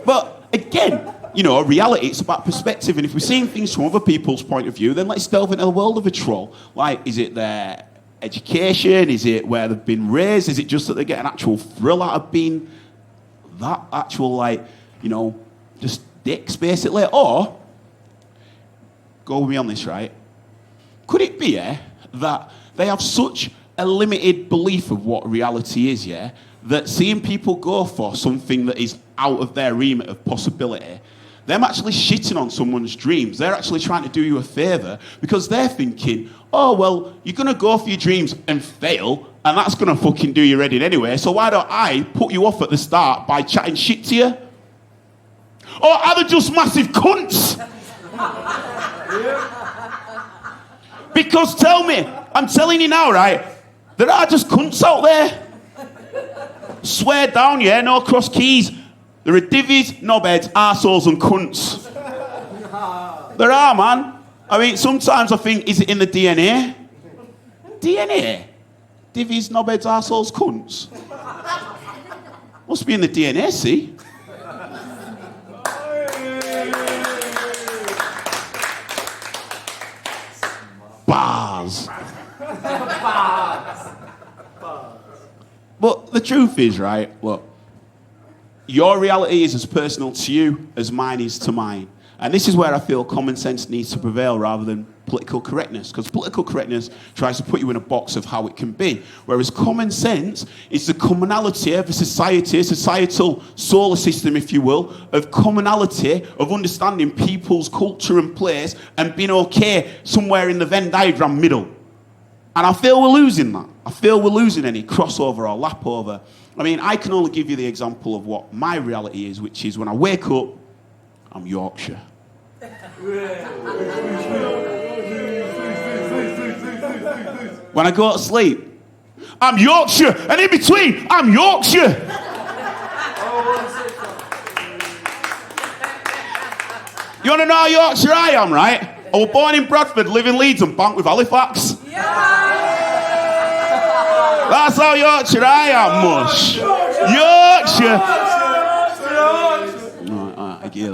But again, you know, reality, it's about perspective. And if we're seeing things from other people's point of view, then let's delve into the world of a troll. Like, is it their education? Is it where they've been raised? Is it just that they get an actual thrill out of being that actual, like, you know, just dicks, basically? Or, go with me on this, right? Could it be, that they have such a limited belief of what reality is, that seeing people go for something that is out of their remit of possibility, them actually shitting on someone's dreams, they're actually trying to do you a favour because they're thinking, oh, well, you're going to go for your dreams and fail, and that's going to fucking do you ready anyway, so why don't I put you off at the start by chatting shit to you? Or are they just massive cunts? Because tell me, I'm telling you now, right, there are just cunts out there. Swear down, no cross keys. There are divvies, knobheads, arseholes and cunts. There are, man. I mean, sometimes I think, is it in the DNA? DNA? Divvies, knobheads, arseholes, cunts. Must be in the DNA, see? Bars. But the truth is, right, look, your reality is as personal to you as mine is to mine. And this is where I feel common sense needs to prevail rather than political correctness. Because political correctness tries to put you in a box of how it can be. Whereas common sense is the commonality of a society, a societal solar system, if you will, of commonality, of understanding people's culture and place and being okay somewhere in the Venn diagram middle. And I feel we're losing that. I feel we're losing any crossover or lapover. I mean, I can only give you the example of what my reality is, which is when I wake up, I'm Yorkshire. When I go to sleep, I'm Yorkshire. And in between, I'm Yorkshire. You want to know how Yorkshire I am, right? I was born in Bradford, live in Leeds and bank with Halifax. That's how Yorkshire I am, mush. Yorkshire. No, I get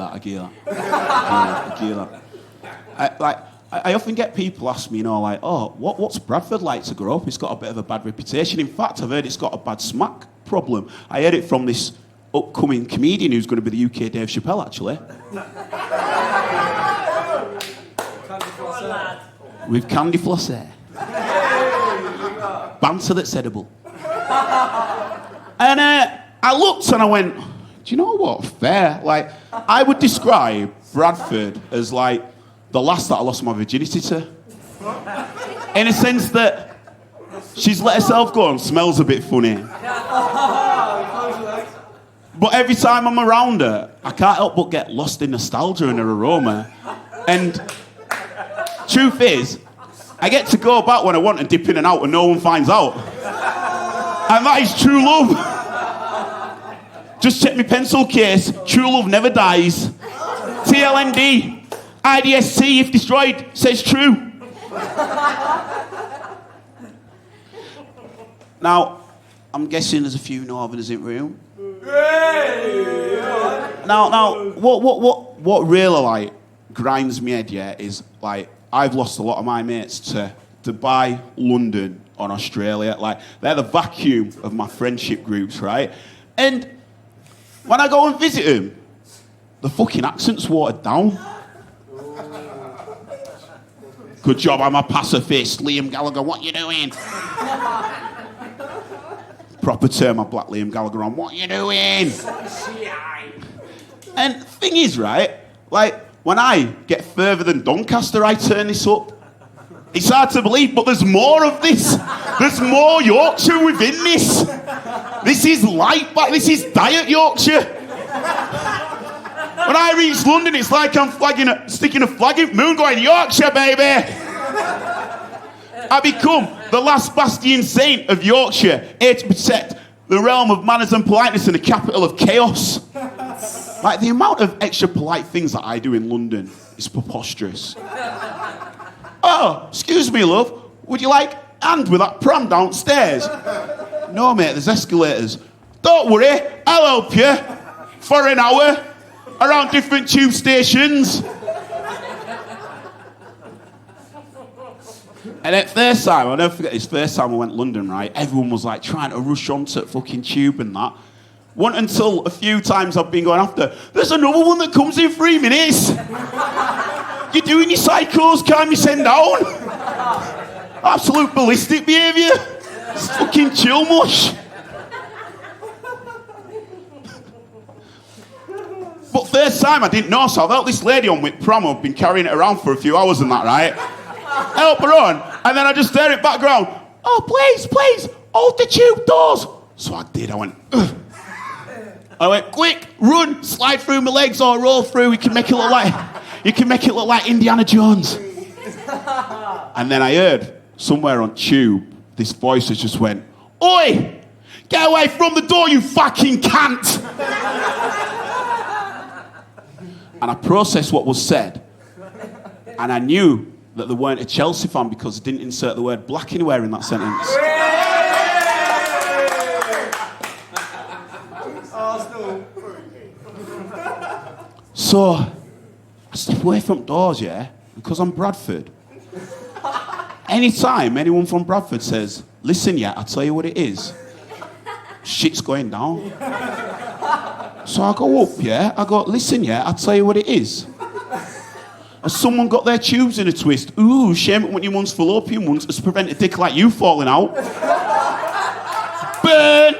that. I often get people ask me, you know, like, oh, what's Bradford like to grow up? It's got a bit of a bad reputation. In fact, I've heard it's got a bad smack problem. I heard it from this upcoming comedian who's going to be the UK Dave Chappelle, actually. With candy floss hair. Banter that's edible. And I looked and I went, Do you know what? Fair. Like, I would describe Bradford as like the last that I lost my virginity to. In a sense that she's let herself go and smells a bit funny. But every time I'm around her, I can't help but get lost in nostalgia and her aroma. And truth is, I get to go about when I want and dip in and out and no one finds out. And that is true love. Just check my pencil case. True love never dies. TLND. IDSC, if destroyed, says true. Now, I'm guessing there's a few Northerners in the room. Now, what really like grinds me head, yeah, is like I've lost a lot of my mates to Dubai, London, and Australia. Like they're the vacuum of my friendship groups, right? And when I go and visit them, the fucking accent's watered down. Good job, I'm a pacifist. Liam Gallagher, what you doing? Proper term, my black Liam Gallagher on, what you doing? And the thing is, right, like, when I get further than Doncaster, I turn this up. It's hard to believe, but there's more of this. There's more Yorkshire within this. This is light back, this is diet Yorkshire. When I reach London, it's like I'm sticking a flag in the moon going, Yorkshire, baby! I become the last bastion saint of Yorkshire, here to protect the realm of manners and politeness and the capital of chaos. Like, the amount of extra polite things that I do in London is preposterous. Oh, excuse me, love. Would you like a hand with that pram downstairs? No, mate, there's escalators. Don't worry, I'll help you for an hour around different tube stations. And at first time, I'll never forget this first time I went to London, right? Everyone was like trying to rush onto the fucking tube and that. Wasn't until a few times I've been going after, there's another one that comes in 3 minutes. You're doing your psychos, can't you send down? Absolute ballistic behaviour. It's fucking chill mush. But first time I didn't know, so I've helped this lady on with pram. I've been carrying it around for a few hours and that, right? Help her on, and then I just stare at background. Oh, please, hold the tube doors. So I did, I went, ugh. I went, quick, run, slide through my legs or roll through. You can make it look like Indiana Jones. And then I heard somewhere on tube, this voice has just went, oi, get away from the door, you fucking cunt. And I processed what was said. And I knew that they weren't a Chelsea fan because they didn't insert the word black anywhere in that sentence. So, I step away from doors, yeah, because I'm Bradford. Anytime anyone from Bradford says, listen, yeah, I'll tell you what it is. Shit's going down. So I go up, yeah, I go, listen, yeah, I'll tell you what it is. Has someone got their tubes in a twist? Ooh, shame it when your mum's fallopian ones has prevented a dick like you falling out. Burn!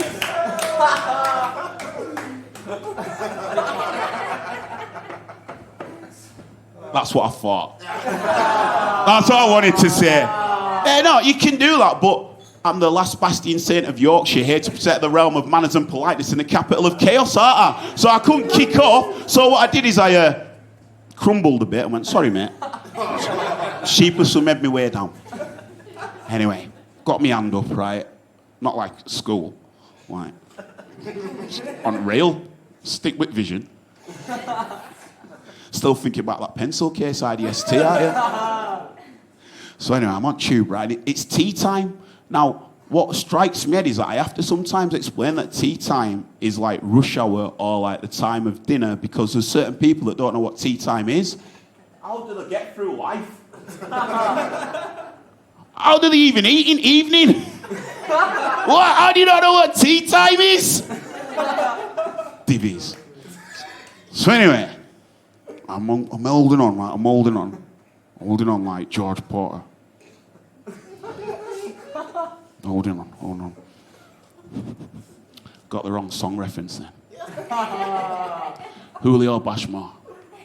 That's what I thought. That's all I wanted to say. Yeah, no, you can do that, but I'm the last bastion saint of Yorkshire, here to protect the realm of manners and politeness in the capital of chaos, aren't I? So I couldn't kick off. So what I did is I crumbled a bit and went, sorry, mate. Sheepishly made me way down. Anyway, got my hand up, right? Not like school. Like, on rail. Stick with vision. Still thinking about that pencil case IDST, aren't you? So anyway, I'm on tube, right? It's tea time. Now, what strikes me is that I have to sometimes explain that tea time is like rush hour or like the time of dinner because there's certain people that don't know what tea time is. How do they get through life? How do they even eat in evening? What? How do you not know what tea time is? Divvies. So anyway, I'm holding on, right? I'm holding on like George Porter. Holding on. Got the wrong song reference then. Julio Bashmore.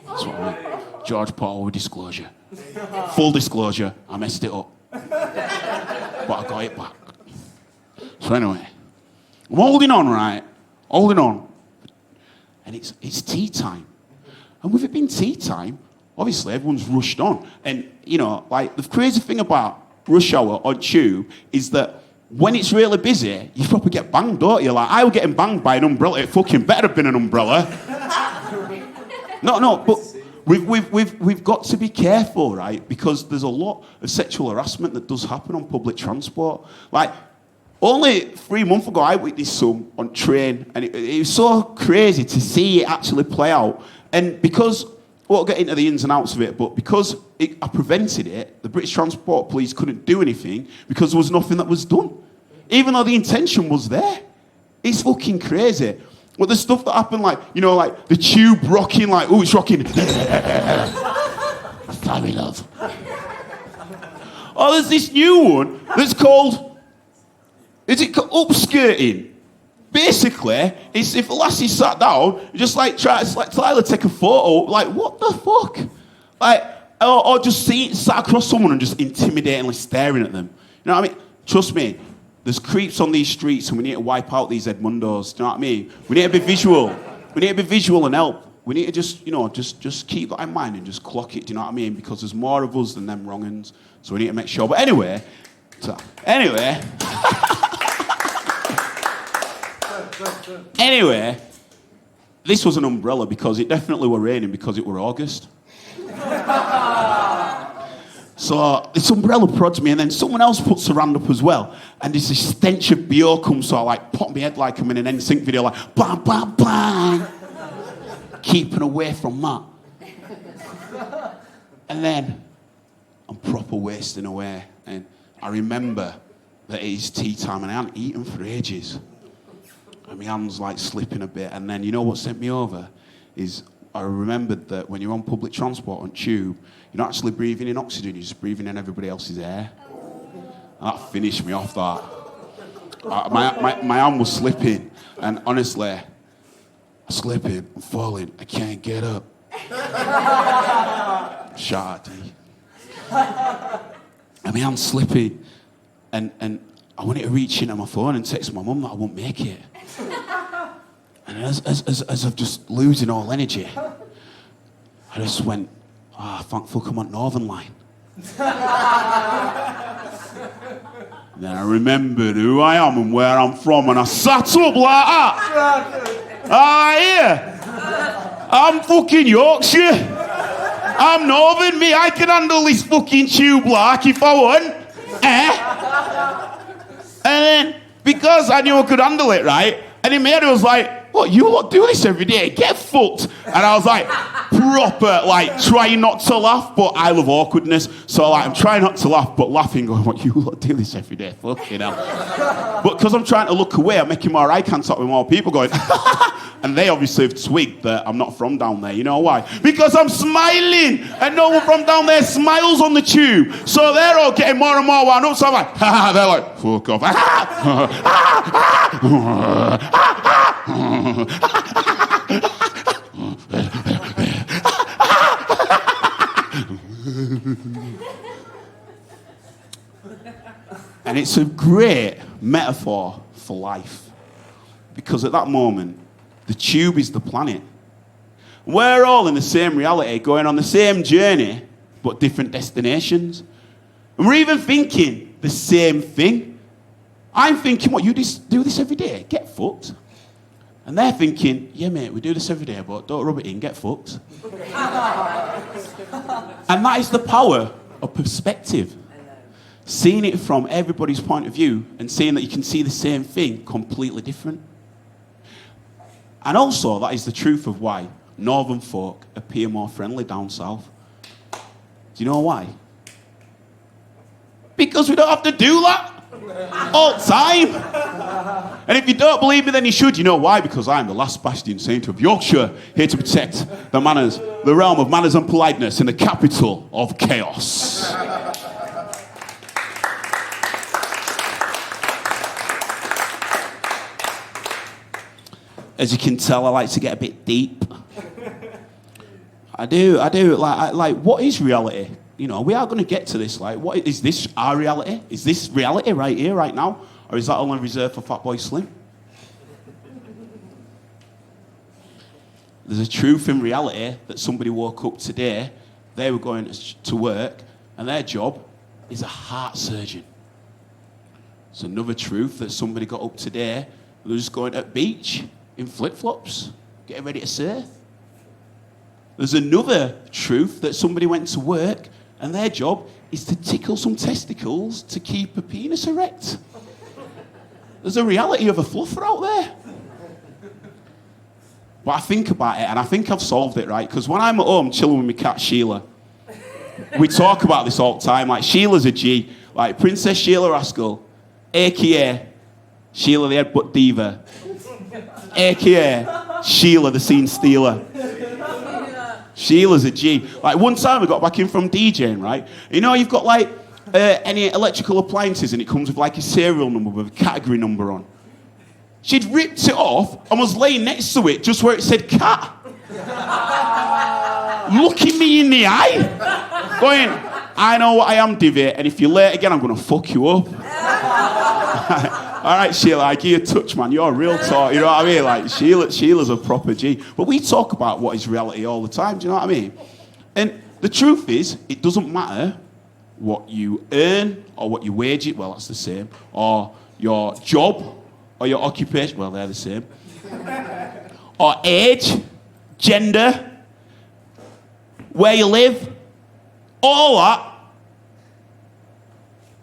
That's what I mean. George Paul with disclosure. Full disclosure, I messed it up. But I got it back. So anyway, I'm holding on, right? Holding on. And it's tea time. And with it being tea time, obviously everyone's rushed on. And, you know, like, the crazy thing about rush hour on tube is that when it's really busy, you probably get banged, don't you? Like, I was getting banged by an umbrella. It fucking better have been an umbrella. No, but we've got to be careful, right? Because there's a lot of sexual harassment that does happen on public transport. Like, only 3 months ago, I witnessed some on train, and it was so crazy to see it actually play out. And because, well, I'll get into the ins and outs of it, but because I prevented it, the British Transport Police couldn't do anything because there was nothing that was done. Even though the intention was there. It's fucking crazy. But the stuff that happened, like, you know, like the tube rocking, like, oh, it's rocking. Sorry, love. Oh, there's this new one that's called, is it called upskirting? Basically, it's if a lassie sat down, you just like try to take a photo, like, what the fuck? Like, or just sat across someone and just intimidatingly staring at them. You know what I mean? Trust me, there's creeps on these streets and we need to wipe out these Edmundos. Do you know what I mean? We need to be visual. We need to be visual and help. We need to just, you know, just keep that in mind and just clock it. Do you know what I mean? Because there's more of us than them wrong-uns. So we need to make sure. But anyway. Anyway, this was an umbrella because it definitely were raining because it were August. So this umbrella prods me, and then someone else puts their hand up as well, and there's this stench of BO comes, so I like pop my head like I'm in an NSYNC video, like bang, bang, bang, keeping away from that. And then I'm proper wasting away, and I remember that it is tea time, and I hadn't eaten for ages. And my hand's like slipping a bit, and then you know what sent me over is I remembered that when you're on public transport on tube, you're not actually breathing in oxygen, you're just breathing in everybody else's air. And that finished me off that. My hand was slipping, and honestly, I'm slipping, I'm falling, I can't get up. Shot, and my hand's slipping, and I wanted to reach into my phone and text my mum that I won't make it. And as I'm just losing all energy, I just went, thank fuck I'm on Northern Line. Then I remembered who I am and where I'm from, and I sat up like that. Yeah. I'm fucking Yorkshire. I'm Northern, me. I can handle this fucking tube like if I want. And then, because I knew I could handle it, right? And in my head, I was like, what, you lot do this every day? Get fucked. And I was like, proper, like, trying not to laugh, but I love awkwardness. So, like, I'm trying not to laugh, but laughing, going, what, you lot do this every day? Fucking hell. But because I'm trying to look away, I'm making more eye contact with more people going, and they obviously have twigged that I'm not from down there. You know why? Because I'm smiling, and no one from down there smiles on the tube. So they're all getting more and more wound up. So I'm like, they're like, fuck off. And it's a great metaphor for life, because at that moment the tube is the planet. We're all in the same reality, going on the same journey but different destinations, and we're even thinking the same thing. I'm thinking, what, you do this every day? Get fucked. And they're thinking, yeah, mate, we do this every day, but don't rub it in, get fucked. And that is the power of perspective. Seeing it from everybody's point of view and seeing that you can see the same thing completely different. And also, that is the truth of why northern folk appear more friendly down south. Do you know why? Because we don't have to do that all the time. And if you don't believe me, then you should. You know why? Because I'm the last bastion saint of Yorkshire, here to protect the manners, the realm of manners and politeness in the capital of chaos. As you can tell, I like to get a bit deep. I do. Like, what is reality? You know, we are going to get to this. Like, what is this our reality? Is this reality right here, right now? Or is that only reserved for Fatboy Slim? There's a truth in reality that somebody woke up today, they were going to work, and their job is a heart surgeon. There's another truth that somebody got up today, they're just going to the beach in flip-flops, getting ready to surf. There's another truth that somebody went to work, and their job is to tickle some testicles to keep a penis erect. There's a reality of a fluffer out there. But I think about it, and I think I've solved it, right? Because when I'm at home chilling with my cat Sheila, we talk about this all the time. Like, Sheila's a G. Like, Princess Sheila Rascal, a.k.a. Sheila the Headbutt Diva, a.k.a. Sheila the Scene Stealer. Sheila's a G. Like, one time I got back in from DJing, right? You know, you've got, like, any electrical appliances, and it comes with, like, a serial number with a category number on. She'd ripped it off and was laying next to it just where it said cat. Looking me in the eye. Going, I know what I am, divvy, and if you're late again, I'm going to fuck you up. All right, Sheila, I give you a touch, man. You're a real talk. You know what I mean? Like, Sheila's a proper G. But we talk about what is reality all the time. Do you know what I mean? And the truth is, it doesn't matter what you earn or what you wage it. Well, that's the same. Or your job. Or your occupation, well, they're the same. Or age, gender, where you live, all that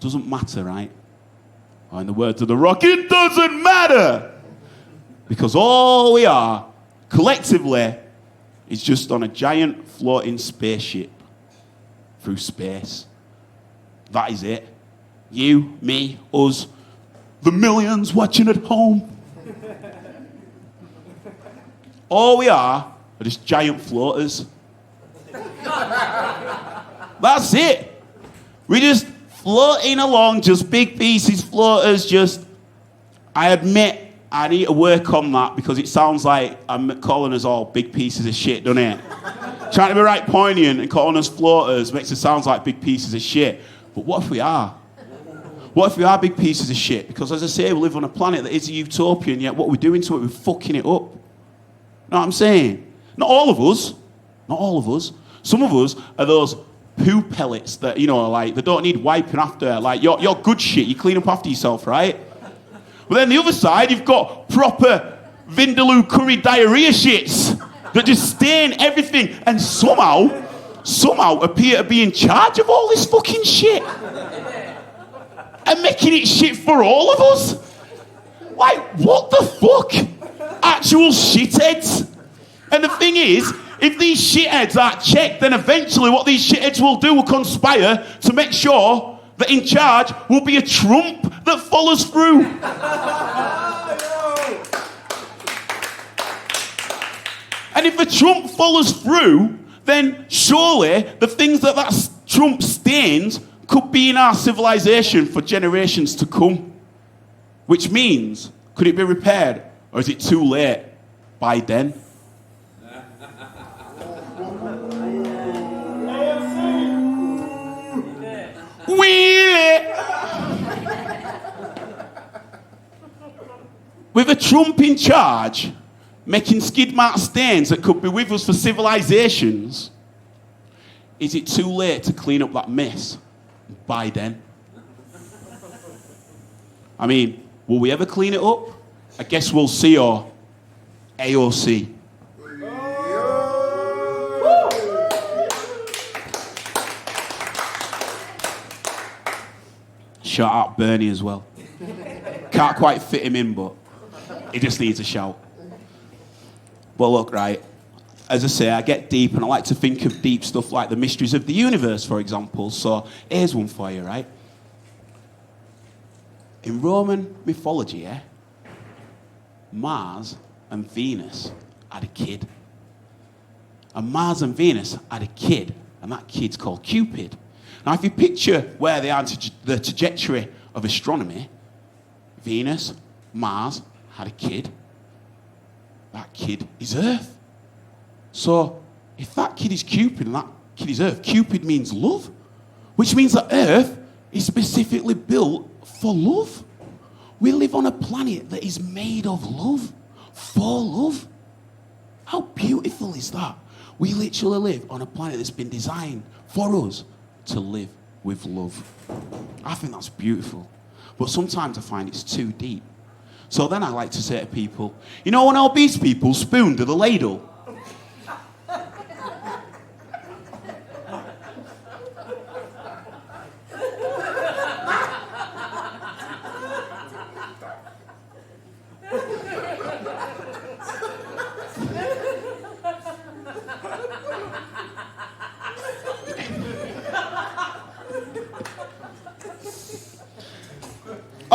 doesn't matter, right? Or in the words of The Rock, it doesn't matter! Because all we are, collectively, is just on a giant floating spaceship through space. That is it. You, me, us, the millions watching at home. All we are just giant floaters. That's it. We're just floating along, just big pieces, floaters, just... I admit I need to work on that because it sounds like I'm calling us all big pieces of shit, doesn't it? Trying to be right poignant and calling us floaters makes it sound like big pieces of shit. But what if we are? What if we are big pieces of shit? Because, as I say, we live on a planet that is a utopia, and yet what we're doing to it, we're fucking it up. Know what I'm saying? Not all of us. Not all of us. Some of us are those poo pellets that, you know, like, they don't need wiping after. Like, you're good shit. You clean up after yourself, right? But then the other side, you've got proper Vindaloo curry diarrhea shits that just stain everything and somehow appear to be in charge of all this fucking shit. And making it shit for all of us? Like, what the fuck? Actual shitheads. And the thing is, if these shitheads aren't checked, then eventually what these shitheads will do will conspire to make sure that in charge will be a Trump that follows through. And if a Trump follows through, then surely the things that Trump stains could be in our civilization for generations to come. Which means, could it be repaired? Or is it too late by then? With a Trump in charge, making skid mark stains that could be with us for civilizations, is it too late to clean up that mess by then? I mean, will we ever clean it up? I guess we'll see, or AOC. Shout out Bernie as well. Can't quite fit him in, but he just needs a shout. But look, right, as I say, I get deep, and I like to think of deep stuff like the mysteries of the universe, for example. So here's one for you, right? In Roman mythology, Mars and Venus had a kid. And Mars and Venus had a kid, and that kid's called Cupid. Now, if you picture where they are in the trajectory of astronomy, Venus, Mars had a kid. that kid is Earth. So if that kid is Cupid and that kid is Earth, Cupid means love, which means that Earth is specifically built for love. We live on a planet that is made of love, for love. How beautiful is that? We literally live on a planet that's been designed for us to live with love. I think that's beautiful. But sometimes I find it's too deep. So then I like to say to people, you know when obese people spoon to the ladle?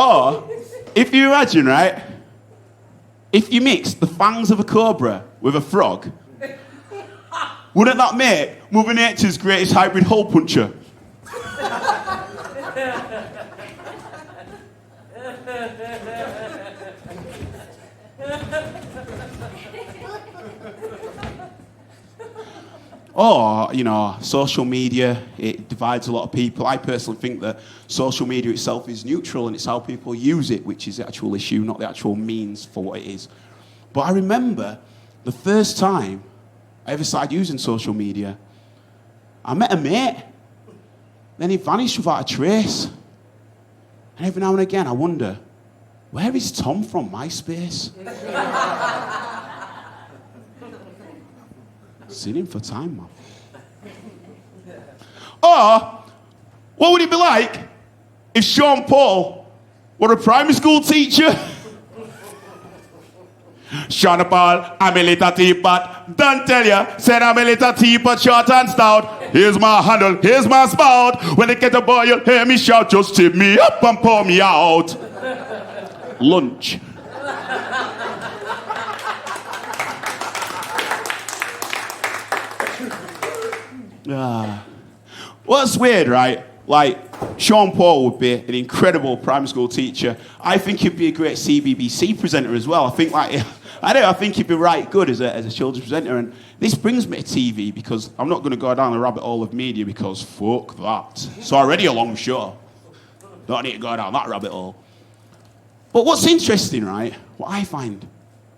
Or, if you imagine, right, if you mix the fangs of a cobra with a frog, wouldn't that make Mother Nature's greatest hybrid hole puncher? Or, you know, social media, it divides a lot of people. I personally think that social media itself is neutral and it's how people use it, which is the actual issue, not the actual means for what it is. But I remember the first time I ever started using social media, I met a mate, then he vanished without a trace. And every now and again I wonder, where is Tom from MySpace? Seen him for time, man. Or, what would it be like if Sean Paul were a primary school teacher? Sean Paul, I'm a little teapot. Don't tell ya, said I'm a little teapot, short and stout. Here's my handle, here's my spout. When they get a boy, you'll hear me shout, just tip me up and pour me out. Lunch. What's weird, right? Like, Sean Paul would be an incredible primary school teacher. I think he'd be a great CBBC presenter as well. I think he'd be right good as a children's presenter. And this brings me to TV because I'm not going to go down the rabbit hole of media because fuck that. It's already a long show. Don't need to go down that rabbit hole. But what's interesting, right, what I find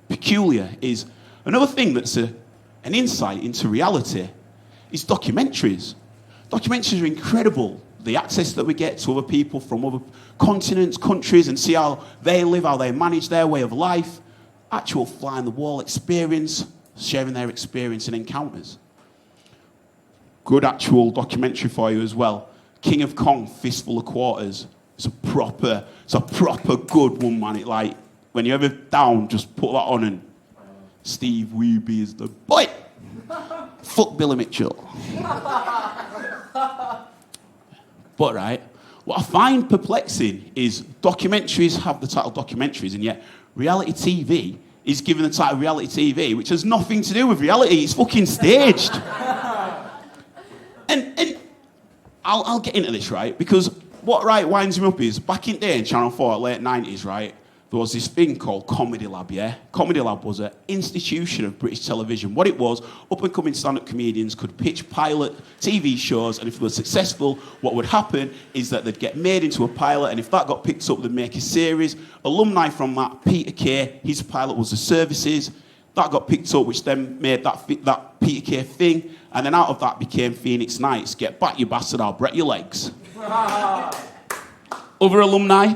peculiar is another thing that's an insight into reality is documentaries. Documentaries are incredible. The access that we get to other people from other continents, countries, and see how they live, how they manage their way of life. Actual fly-on-the-wall experience, sharing their experience and encounters. Good actual documentary for you as well. King of Kong, Fistful of Quarters. It's a proper good one, man. It like, when you're ever down, just put that on and Steve Weeby is the boy. Fuck Billy Mitchell. But right, what I find perplexing is documentaries have the title documentaries, and yet reality TV is given the title reality TV, which has nothing to do with reality. It's fucking staged. and I'll get into this, right? Because what winds me up is back in the day in Channel 4, late 90s, right? There was this thing called Comedy Lab, yeah? Comedy Lab was an institution of British television. What it was, up-and-coming stand-up comedians could pitch pilot TV shows, and if they were successful, what would happen is that they'd get made into a pilot, and if that got picked up, they'd make a series. Alumni from that, Peter Kay, his pilot was The Services. That got picked up, which then made that Peter Kay thing, and then out of that became Phoenix Nights. Get back, you bastard, I'll break your legs. Other alumni,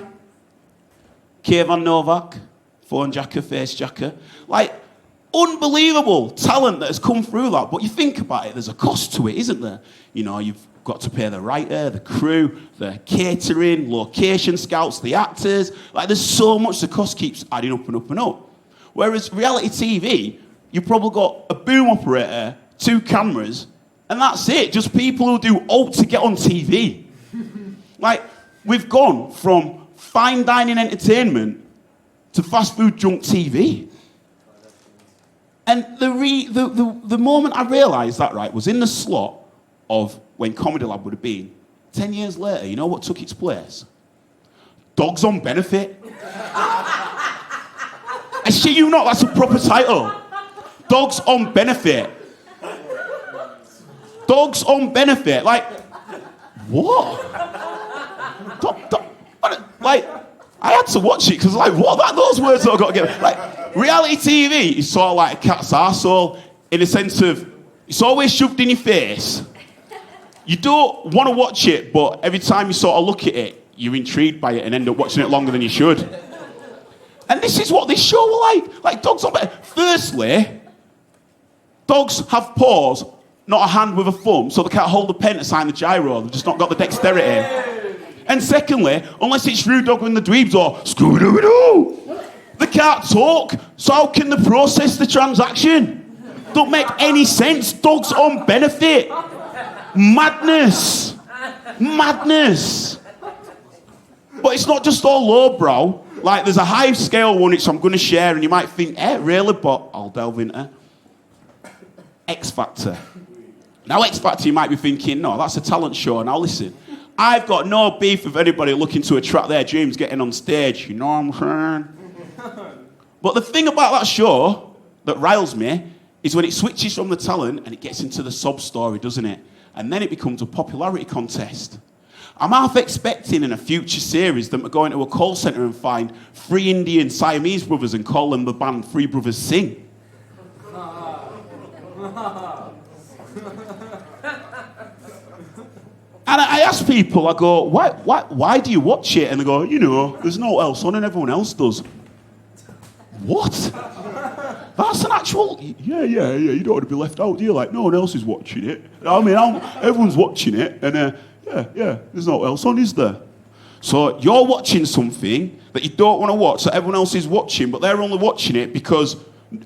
Kay Van Novak, Phone Jacker, Face Jacker. Like, unbelievable talent that has come through that. But you think about it, there's a cost to it, isn't there? You know, you've got to pay the writer, the crew, the catering, location scouts, the actors. Like, there's so much, the cost keeps adding up and up and up. Whereas reality TV, you've probably got a boom operator, 2 cameras, and that's it. Just people who do alt to get on TV. Like, we've gone from fine dining entertainment to fast food junk TV. And the moment I realised that, right, was in the slot of when Comedy Lab would have been. 10 years later, you know what took its place? Dogs on Benefit. I shit you not, that's a proper title. Dogs on benefit. Dogs on benefit. Like, what? Like, I had to watch it because, like, what are those words that I've got to get? Like, reality TV is sort of like a cat's arsehole in the sense of it's always shoved in your face. You don't want to watch it, but every time you sort of look at it, you're intrigued by it and end up watching it longer than you should. And this is what this show were like. Like, dogs on benefit. Firstly, dogs have paws, not a hand with a thumb, so they can't hold the pen to sign the gyro. They've just not got the dexterity. And secondly, unless it's Rude Dog and the Dweebs or Scooby-Doo, they can't talk, so how can they process the transaction? Don't make any sense. Dogs on benefit. Madness. Madness. But it's not just all lowbrow. Like, there's a high-scale one which I'm going to share, and you might think, really? But I'll delve into X Factor. Now, X Factor, you might be thinking, no, that's a talent show. Now, listen. I've got no beef with anybody looking to attract their dreams getting on stage, you know what I'm saying? But the thing about that show that riles me is when it switches from the talent and it gets into the sob story, doesn't it? And then it becomes a popularity contest. I'm half expecting in a future series that we're going to a call centre and find 3 Indian Siamese brothers and call them the band Three Brothers Sing. And I ask people, I go, why do you watch it? And they go, you know, there's no else on and everyone else does. What? That's an actual... Yeah, you don't want to be left out, do you? Like, no one else is watching it. I mean, everyone's watching it, and yeah, there's no else on, is there? So you're watching something that you don't want to watch, that everyone else is watching, but they're only watching it because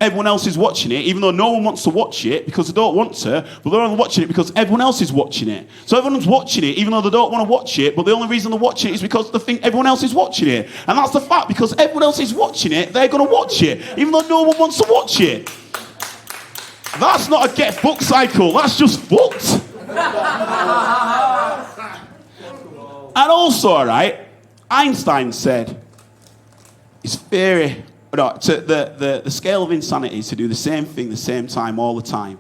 everyone else is watching it, even though no one wants to watch it because they don't want to, but they're only watching it because everyone else is watching it. So everyone's watching it, even though they don't want to watch it, but the only reason they're watching it is because they think everyone else is watching it. And that's the fact, because everyone else is watching it, they're going to watch it, even though no one wants to watch it. That's not a get fucked cycle, that's just fucked. And also, right, Einstein said, his theory, the scale of insanity is to do the same thing the same time all the time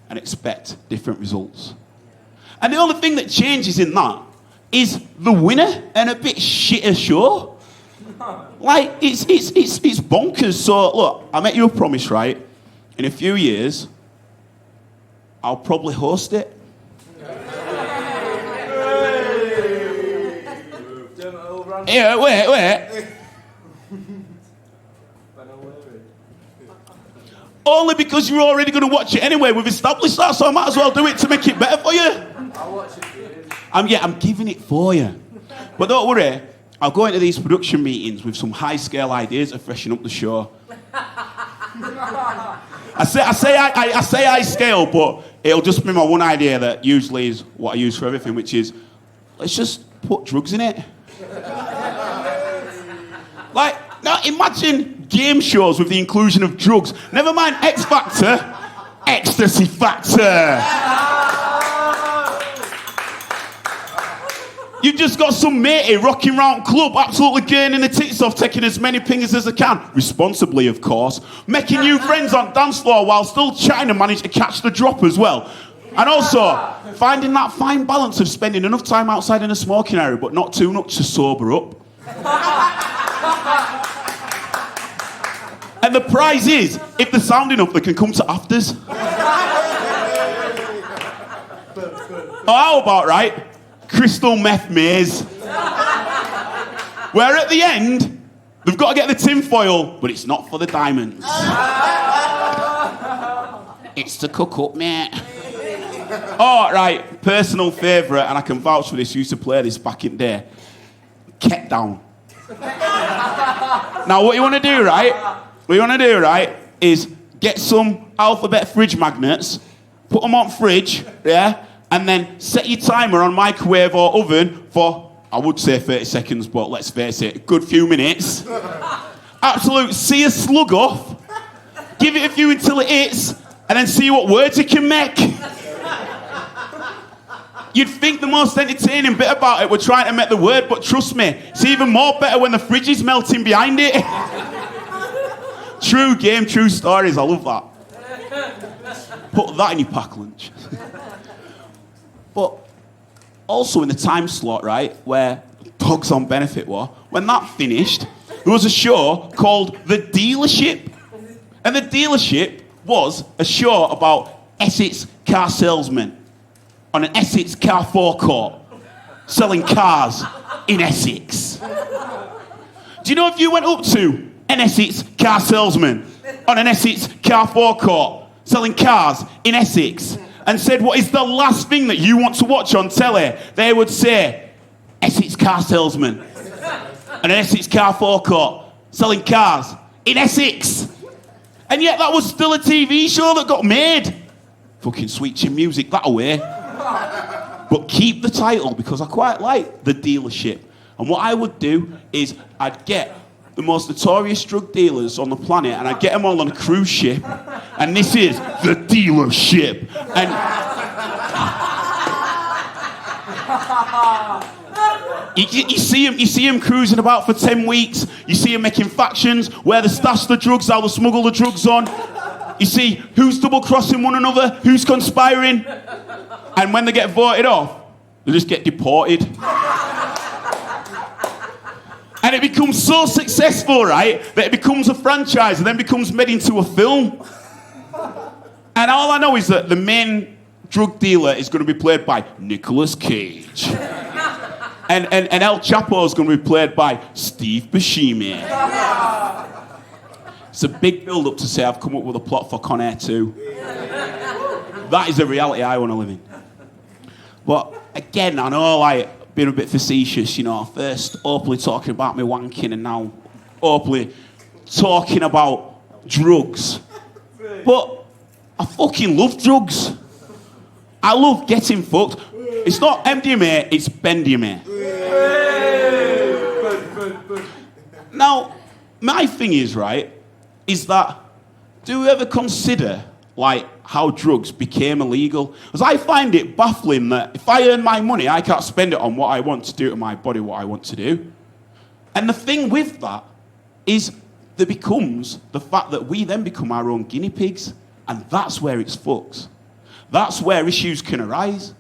and expect different results. And the only thing that changes in that is the winner and a bit shitter show. Like, it's bonkers. So, look, I make you a promise, right? In a few years, I'll probably host it. Yeah, wait. Only because you're already going to watch it anyway. We've established that, so I might as well do it to make it better for you. I'll watch it for you. I'm giving it for you. But don't worry, I'll go into these production meetings with some high-scale ideas to freshen up the show. I say high-scale, but it'll just be my one idea that usually is what I use for everything, which is, let's just put drugs in it. Like, now imagine game shows with the inclusion of drugs. Never mind X Factor, Ecstasy Factor. You've just got some matey rocking round club, absolutely gaining the tits off, taking as many pingers as they can, responsibly of course, making new friends on dance floor while still trying to manage to catch the drop as well. And also, finding that fine balance of spending enough time outside in a smoking area, but not too much to sober up. And the prize is, if they're sound enough, they can come to afters. Oh, how about, right, crystal meth maze? Where at the end, they've got to get the tinfoil, but it's not for the diamonds. It's to cook up, mate. Oh, right, personal favourite, and I can vouch for this, used to play this back in the day. Ket down. Now, what you want to do, right, is get some alphabet fridge magnets, put them on fridge, yeah, and then set your timer on microwave or oven for, I would say 30 seconds, but let's face it, a good few minutes. Absolute, see a slug off, give it a few until it hits, and then see what words it can make. You'd think the most entertaining bit about it, we're trying to make the word, but trust me, it's even more better when the fridge is melting behind it. True game, true stories. I love that. Put that in your pack lunch. But also in the time slot, right, where Dogs on Benefit were, when that finished, there was a show called The Dealership. And The Dealership was a show about Essex car salesmen on an Essex car forecourt selling cars in Essex. Do you know if you went up to an Essex car salesman on an Essex car forecourt selling cars in Essex and said, what is the last thing that you want to watch on telly? They would say, Essex car salesman on an Essex car forecourt selling cars in Essex. And yet that was still a TV show that got made. Fucking switching music that away. But keep the title because I quite like The Dealership. And what I would do is I'd get the most notorious drug dealers on the planet and I'd get them all on a cruise ship. And this is The Dealership. And you see him cruising about for 10 weeks. You see him making factions, where they stash the drugs, how they smuggle the drugs on. You see who's double-crossing one another, who's conspiring. And when they get voted off, they just get deported. And it becomes so successful, right, that it becomes a franchise and then becomes made into a film. And all I know is that the main drug dealer is going to be played by Nicolas Cage. And El Chapo is going to be played by Steve Buscemi. It's a big build-up to say I've come up with a plot for Con Air 2. That is the reality I want to live in. But again, I know, like, being a bit facetious, you know, first openly talking about me wanking and now openly talking about drugs. But I fucking love drugs. I love getting fucked. It's not MDMA, it's BenDMA. Now, my thing is, right, is that do you ever consider, like, how drugs became illegal? Because I find it baffling that if I earn my money, I can't spend it on what I want to do to my body, what I want to do. And the thing with that is there becomes the fact that we then become our own guinea pigs, and that's where it's fucks. That's where issues can arise.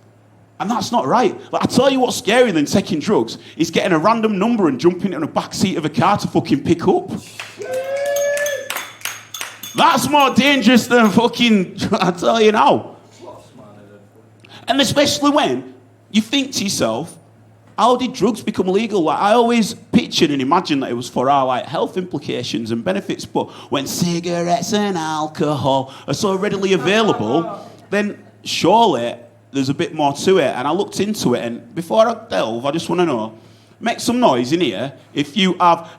And that's not right. Like, I tell you what's scarier than taking drugs is getting a random number and jumping in the back seat of a car to fucking pick up. That's more dangerous than fucking, I tell you now. And especially when you think to yourself, how did drugs become illegal? Like, I always pictured and imagined that it was for our, like, health implications and benefits, but when cigarettes and alcohol are so readily available, then surely there's a bit more to it. And I looked into it, and before I delve, I just want to know, make some noise in here if you have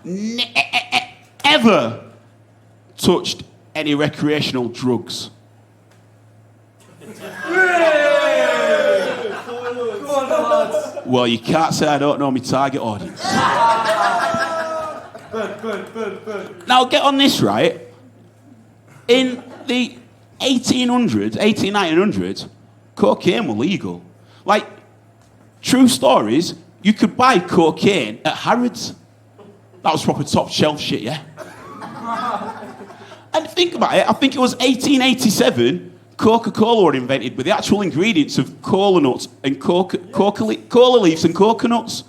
ever touched any recreational drugs. Well, you can't say I don't know my target audience. Now, get on this, right? In the 1900s, cocaine was legal. Like, true stories, you could buy cocaine at Harrods. That was proper top shelf shit, yeah? And think about it, I think it was 1887, Coca-Cola were invented with the actual ingredients of cola nuts and cola leaves and coconuts.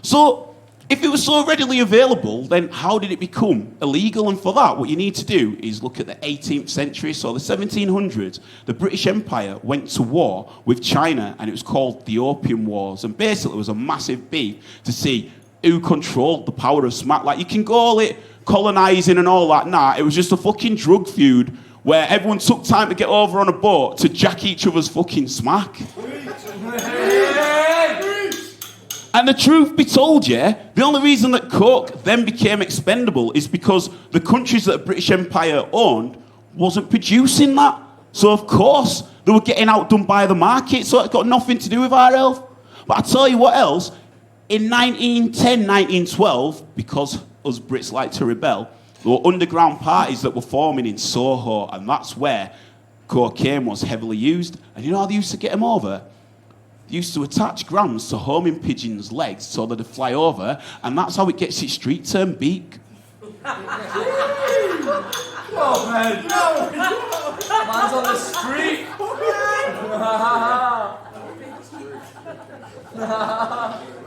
So, if it was so readily available, then how did it become illegal? And for that, what you need to do is look at the 18th century, so the 1700s. The British Empire went to war with China, and it was called the Opium Wars. And basically, it was a massive beef to see who controlled the power of smack. Like, you can call it colonising and all that. Nah, it was just a fucking drug feud where everyone took time to get over on a boat to jack each other's fucking smack. And the truth be told, yeah, the only reason that coke then became expendable is because the countries that the British Empire owned wasn't producing that. So, of course, they were getting outdone by the market, so it's got nothing to do with our health. But I tell you what else, in 1910, 1912, because us Brits like to rebel, there were underground parties that were forming in Soho, and that's where cocaine was heavily used. And you know how they used to get them over? They used to attach grams to homing pigeons' legs so that they'd fly over, and that's how it gets its street term beak. Oh, man. Man's on the street.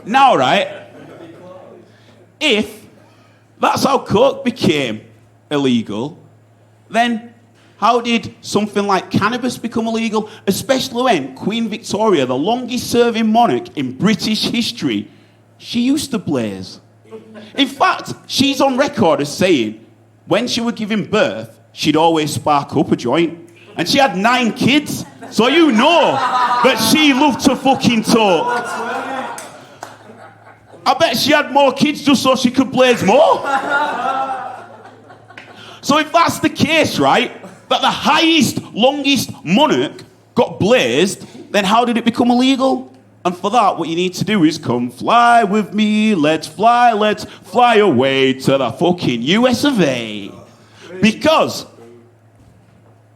Now, right, if that's how coke became illegal, then how did something like cannabis become illegal? Especially when Queen Victoria, the longest serving monarch in British history, she used to blaze. In fact, she's on record as saying when she was giving birth, she'd always spark up a joint. And she had 9 kids, so you know that she loved to fucking talk. I bet she had more kids just so she could blaze more. So if that's the case, right, that the highest, longest monarch got blazed, then how did it become illegal? And for that, what you need to do is come fly with me, let's fly away to the fucking US of A. Because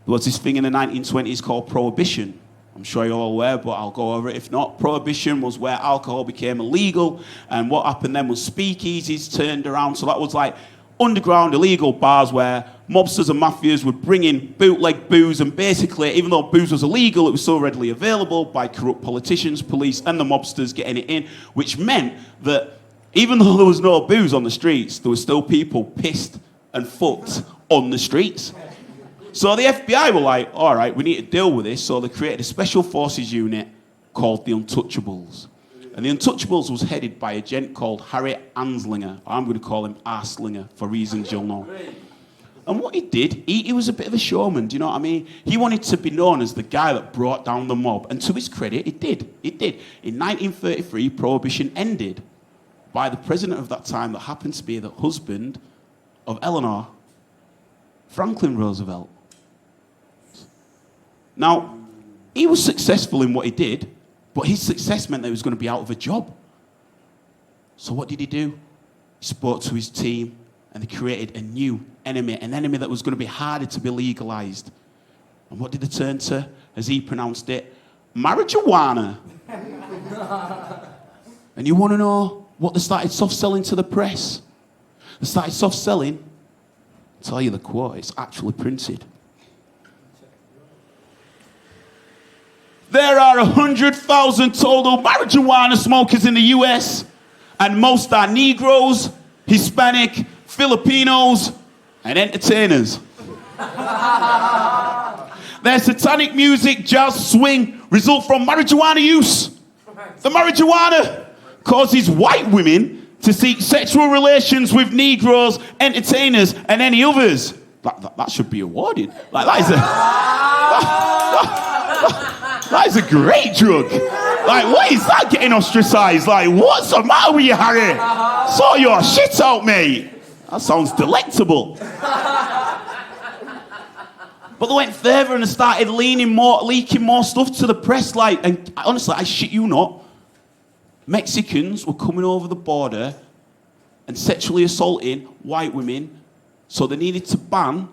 there was this thing in the 1920s called Prohibition. I'm sure you're all aware, but I'll go over it if not. Prohibition was where alcohol became illegal, and what happened then was speakeasies turned around. So that was like underground illegal bars where mobsters and mafias would bring in bootleg booze, and basically, even though booze was illegal, it was so readily available by corrupt politicians, police, and the mobsters getting it in, which meant that even though there was no booze on the streets, there were still people pissed and fucked on the streets. So the FBI were like, all right, we need to deal with this. So they created a special forces unit called the Untouchables. And the Untouchables was headed by a gent called Harry Anslinger. I'm going to call him Arslinger for reasons you'll know. And what he did, he was a bit of a showman, do you know what I mean? He wanted to be known as the guy that brought down the mob. And to his credit, it did. It did. In 1933, Prohibition ended by the president of that time that happened to be the husband of Eleanor, Franklin Roosevelt. Now, he was successful in what he did, but his success meant that he was going to be out of a job. So what did he do? He spoke to his team, and they created a new enemy, an enemy that was going to be harder to be legalized. And what did they turn to, as he pronounced it? Marijuana. And you want to know what they started soft-selling to the press? They started soft-selling. I'll tell you the quote, it's actually printed. There are 100,000 total marijuana smokers in the US, and most are Negroes, Hispanic, Filipinos, and entertainers. Their satanic music, jazz, swing result from marijuana use. The marijuana causes white women to seek sexual relations with Negroes, entertainers, and any others. That should be awarded. Like, that is a great drug. Like, what is that getting ostracized? Like, what's the matter with you, Harry? Sort your shit out, mate. That sounds delectable. But they went further and started leaking more stuff to the press. Like, and honestly, I shit you not, Mexicans were coming over the border and sexually assaulting white women, so they needed to ban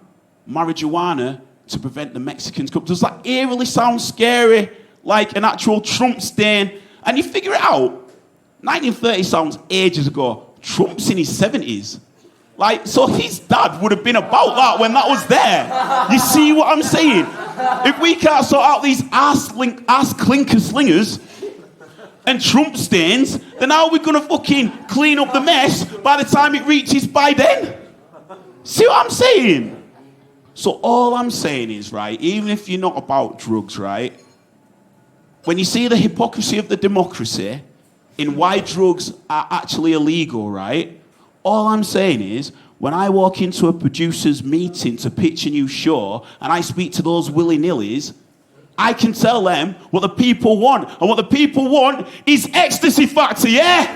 marijuana to prevent the Mexicans coming. Does that eerily sound scary, like an actual Trump stain? And you figure it out. 1930 sounds ages ago. Trump's in his 70s. Like, so his dad would have been about that when that was there. You see what I'm saying? If we can't sort out these ass clinker slingers and Trump stains, then how are we going to fucking clean up the mess by the time it reaches Biden? See what I'm saying? So all I'm saying is, right, even if you're not about drugs, right, when you see the hypocrisy of the democracy in why drugs are actually illegal, right, all I'm saying is, when I walk into a producer's meeting to pitch a new show and I speak to those willy-nillys, I can tell them what the people want. And what the people want is ecstasy factor, yeah?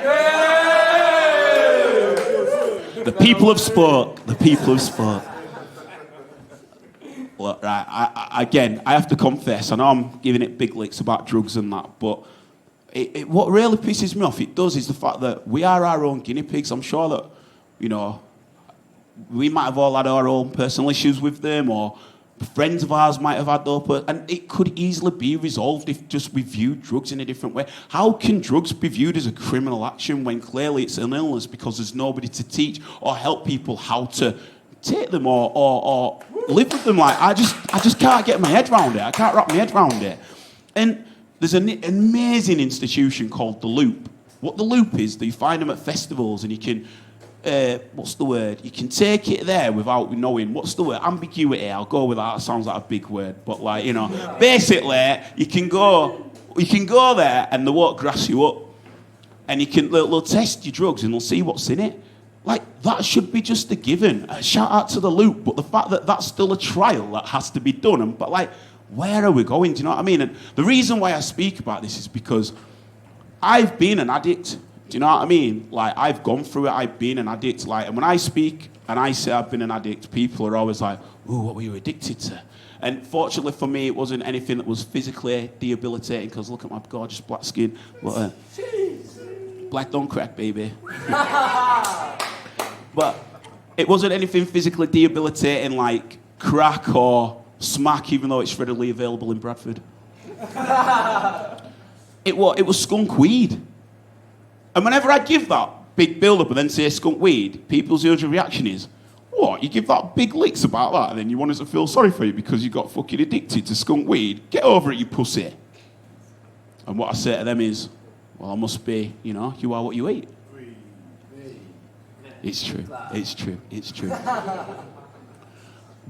The people have spoke. The people have spoke. Look, right, I have to confess, I know I'm giving it big licks about drugs and that, but what really pisses me off, it does, is the fact that we are our own guinea pigs. I'm sure that, you know, we might have all had our own personal issues with them, or friends of ours might have had those, and it could easily be resolved if just we viewed drugs in a different way. How can drugs be viewed as a criminal action when clearly it's an illness because there's nobody to teach or help people how to take them or live with them? Like, I just can't get my head around it. I can't wrap my head around it. And there's an amazing institution called The Loop. What The Loop is, that you find them at festivals and you can, what's the word? You can take it there without knowing, what's the word? Ambiguity, I'll go with that. It sounds like a big word, but like, you know, basically, you can go there and they won't grass you up. And they'll test your drugs and they'll see what's in it. Like, that should be just a given. Shout out to The Loop, but the fact that that's still a trial that has to be done, but like, where are we going? Do you know what I mean? And the reason why I speak about this is because I've been an addict. Do you know what I mean? Like, I've gone through it. I've been an addict. Like, and when I speak and I say I've been an addict, people are always like, "Ooh, what were you addicted to?" And fortunately for me, it wasn't anything that was physically debilitating, because look at my gorgeous black skin. But, black don't crack, baby. But it wasn't anything physically debilitating like crack or smack, even though it's readily available in Bradford. It was skunk weed. And whenever I give that big build-up and then say skunk weed, people's usual reaction is, what, you give that big licks about that and then you want us to feel sorry for you because you got fucking addicted to skunk weed? Get over it, you pussy. And what I say to them is, well, I must be, you know, you are what you eat. It's true, it's true, it's true.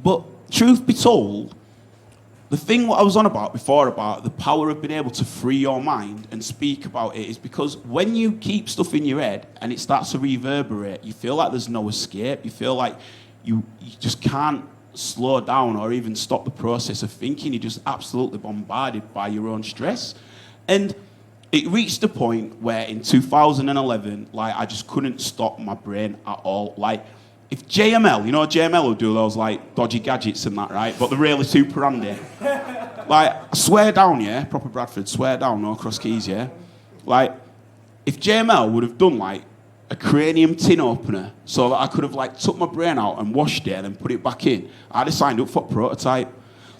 But truth be told, the thing what I was on about before about the power of being able to free your mind and speak about it is because when you keep stuff in your head and it starts to reverberate, you feel like there's no escape. You feel like you just can't slow down or even stop the process of thinking. You're just absolutely bombarded by your own stress. And it reached a point where in 2011, like, I just couldn't stop my brain at all. Like, if JML, you know, JML will do those, like, dodgy gadgets and that, right? But they're really super handy. Like, I swear down, yeah, proper Bradford, swear down, no cross keys, yeah? Like, if JML would have done, like, a cranium tin opener so that I could have, like, took my brain out and washed it and then put it back in, I'd have signed up for Prototype.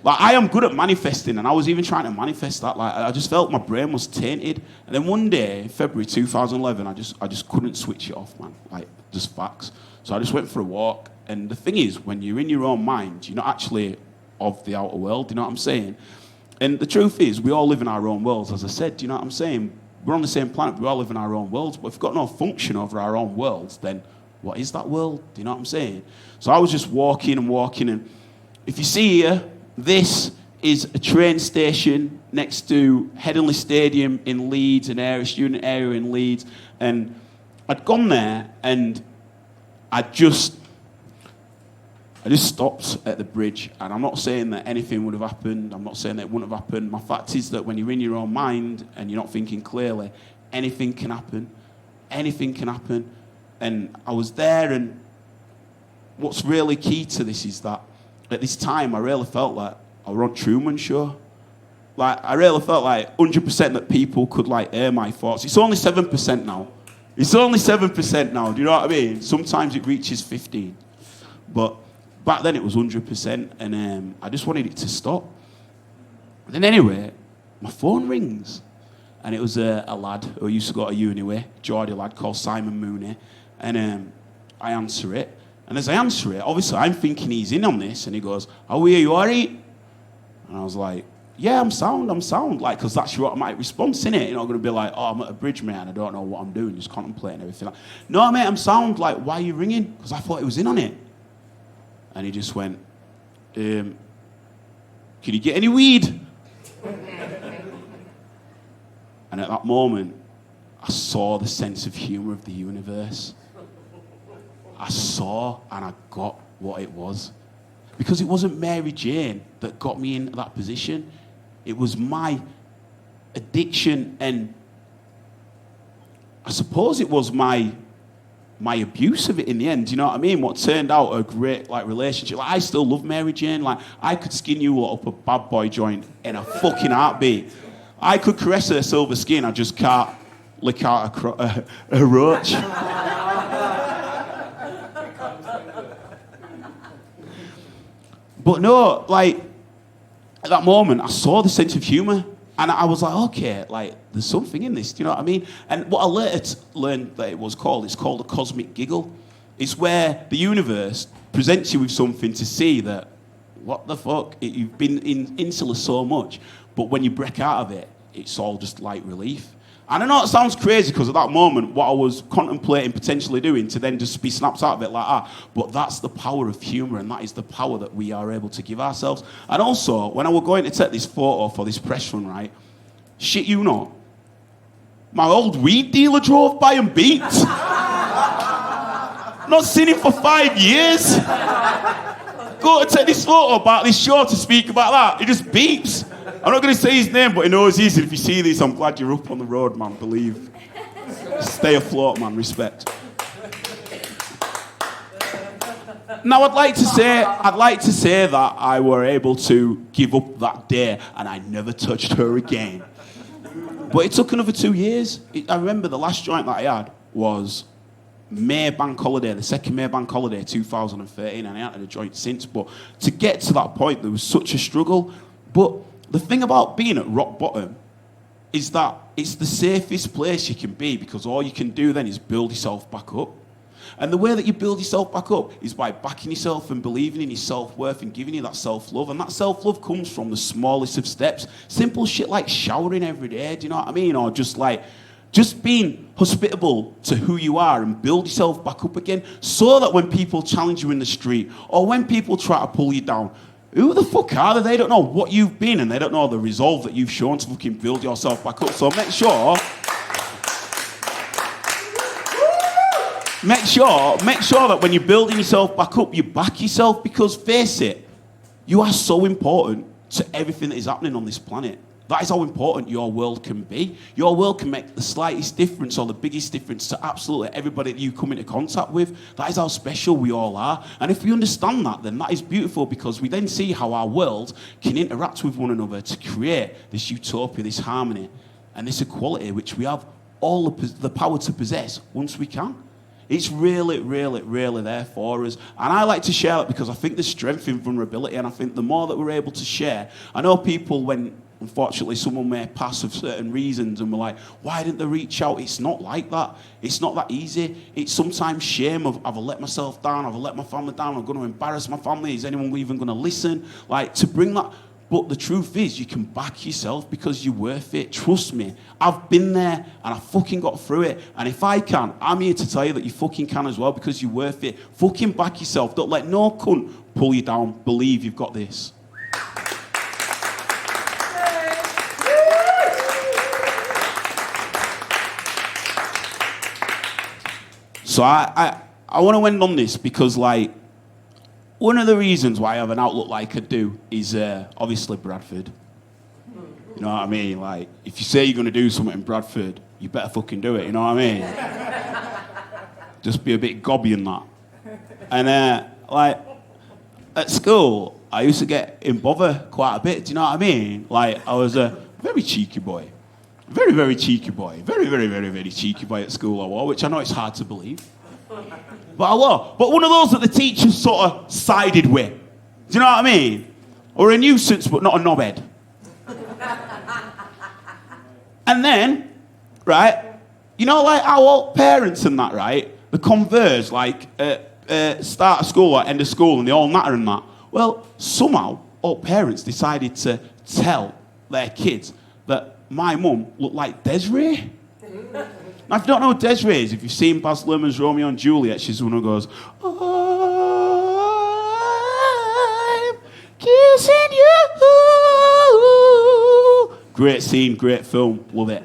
Like, I am good at manifesting, and I was even trying to manifest that. Like, I just felt my brain was tainted. And then one day, in February 2011, I just couldn't switch it off, man. Like, just facts. So I just went for a walk. And the thing is, when you're in your own mind, you're not actually of the outer world. Do you know what I'm saying? And the truth is, we all live in our own worlds, as I said. Do you know what I'm saying? We're on the same planet. We all live in our own worlds. But if we've got no function over our own worlds, then what is that world? Do you know what I'm saying? So I was just walking. And if you see here, this is a train station next to Headingley Stadium in Leeds, a student area in Leeds. And I'd gone there and I just stopped at the bridge. And I'm not saying that anything would have happened. I'm not saying that it wouldn't have happened. My fact is that when you're in your own mind and you're not thinking clearly, anything can happen. Anything can happen. And I was there, and what's really key to this is that at this time, I really felt like I was on Truman Show. Like, I really felt like 100% that people could, like, air my thoughts. It's only 7% now. It's only 7% now, do you know what I mean? Sometimes it reaches 15. But back then it was 100%, and I just wanted it to stop. And then anyway, my phone rings. And it was a lad who used to go to uni with, Geordie lad called Simon Mooney. And I answer it. And as I answer it, obviously I'm thinking he's in on this, and he goes, "How are you all right?" And I was like, "Yeah, I'm sound, like, because that's your automatic response, innit? You're not going to be like, "Oh, I'm at a bridge, man, I don't know what I'm doing, just contemplating everything." Like, "No, mate, I'm sound, like, why are you ringing?" Because I thought he was in on it. And he just went, "Can you get any weed?" And at that moment, I saw the sense of humour of the universe. I saw and I got what it was. Because it wasn't Mary Jane that got me in that position. It was my addiction, and I suppose it was my abuse of it in the end. Do you know what I mean? What turned out a great, like, relationship. Like, I still love Mary Jane. Like, I could skin you up a bad boy joint in a fucking heartbeat. I could caress her silver skin. I just can't lick out a roach. But no, like, at that moment, I saw the sense of humour. And I was like, okay, like, there's something in this, do you know what I mean? And what I later learned that it's called a cosmic giggle. It's where the universe presents you with something to see that, what the fuck, you've been insular so much, but when you break out of it, it's all just light relief. And I know it sounds crazy, because at that moment, what I was contemplating potentially doing to then just be snapped out of it like that, but that's the power of humour, and that is the power that we are able to give ourselves. And also, when I was going to take this photo for this press run, right, shit you not, my old weed dealer drove by and beeped. Not seen him for 5 years. Go to take this photo about this show to speak about that. He just beeps. I'm not going to say his name, but he knows he is. If you see this, I'm glad you're up on the road, man. Believe. Stay afloat, man. Respect. Now, I'd like to say that I were able to give up that day, and I never touched her again. But it took another 2 years. I remember the last joint that I had was May Bank Holiday, the second May Bank Holiday, 2013, and I hadn't had a joint since. But to get to that point, there was such a struggle. But the thing about being at rock bottom is that it's the safest place you can be, because all you can do then is build yourself back up. And the way that you build yourself back up is by backing yourself and believing in your self-worth and giving you that self-love. And that self-love comes from the smallest of steps. Simple shit like showering every day, do you know what I mean? Or just being hospitable to who you are and build yourself back up again, so that when people challenge you in the street or when people try to pull you down, who the fuck are they? They don't know what you've been, and they don't know the resolve that you've shown to fucking build yourself back up. So make sure that when you're building yourself back up, you back yourself, because face it, you are so important to everything that is happening on this planet. That is how important your world can be. Your world can make the slightest difference or the biggest difference to absolutely everybody that you come into contact with. That is how special we all are. And if we understand that, then that is beautiful, because we then see how our world can interact with one another to create this utopia, this harmony, and this equality, which we have all the power to possess once we can. It's really, really, really there for us. And I like to share it because I think there's strength in vulnerability, and I think the more that we're able to share, I know people, when unfortunately someone may pass for certain reasons and we're like, why didn't they reach out? It's not like that. It's not that easy. It's sometimes shame of, have I let myself down? Have I let my family down? I'm going to embarrass my family. Is anyone even going to listen? Like, to bring that. But the truth is, you can back yourself because you're worth it. Trust me. I've been there and I fucking got through it. And if I can, I'm here to tell you that you fucking can as well, because you're worth it. Fucking back yourself. Don't let no cunt pull you down. Believe you've got this. So I want to end on this because, like, one of the reasons why I have an outlook like I do is obviously Bradford. You know what I mean? Like, if you say you're going to do something in Bradford, you better fucking do it, you know what I mean? Just be a bit gobby in that. And, like, at school, I used to get in bother quite a bit, do you know what I mean? Like, I was a very cheeky boy. Very, very cheeky boy. Very, very, very, very cheeky boy at school I was, which I know it's hard to believe. But I was. But one of those that the teachers sort of sided with. Do you know what I mean? Or a nuisance, but not a knobhead. And then, right, you know, like our parents and that, right? The converse, like, start of school or end of school, and they all natter and that. Well, somehow, all parents decided to tell their kids that my mum looked like Desiree. Now, if you don't know who Desiree is, if you've seen Baz Luhrmann's Romeo and Juliet, she's the one who goes, I'm kissing you. Great scene, great film, love it.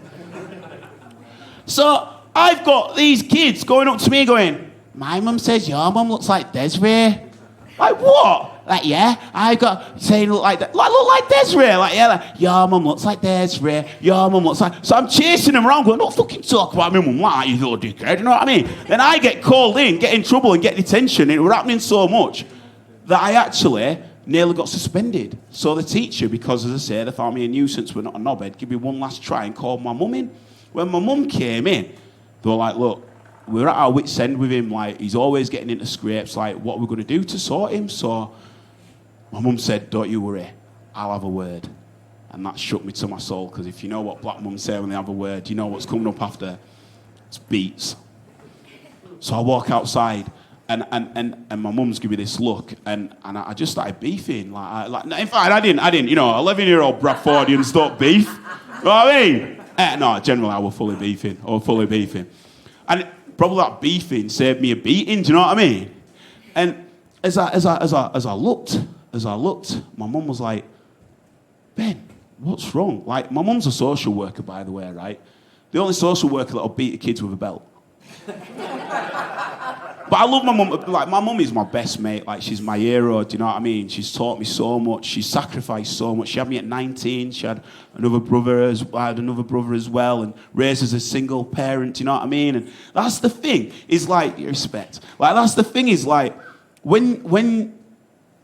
So I've got these kids going up to me going, my mum says your mum looks like Desiree. Like, what? Like, yeah, I got saying look like that. Like, look like Desiree. Like, yeah, like, your mum looks like Desiree. Your mum looks like. So I'm chasing them around, going, don't fucking talk about my mum like that, you little dickhead. You know what I mean? Then I get called in, get in trouble, and get detention. And it was happening so much that I actually nearly got suspended. So the teacher, because as I say, they found me a nuisance, but not a knobhead, give me one last try and called my mum in. When my mum came in, they were like, look, we're at our wit's end with him. Like, he's always getting into scrapes. Like, what are we going to do to sort him? So My mum said, don't you worry, I'll have a word. And that shook me to my soul, because if you know what black mums say when they have a word, you know what's coming up after. It's beats. So I walk outside, and my mum's give me this look, and I just started beefing. In fact, I didn't. 11-year-old Bradfordians don't beef. You know what I mean? No, generally I was fully beefing. And probably that beefing saved me a beating. Do you know what I mean? And as I looked, my mum was like, Ben, what's wrong? Like, my mum's a social worker, by the way, right? The only social worker that'll beat the kids with a belt. But I love my mum. Like, my mum is my best mate. Like, she's my hero. Do you know what I mean? She's taught me so much. She's sacrificed so much. She had me at 19. She had another brother as well, and raised as a single parent. Do you know what I mean? And that's the thing. Is like respect. Like, that's the thing. Is like when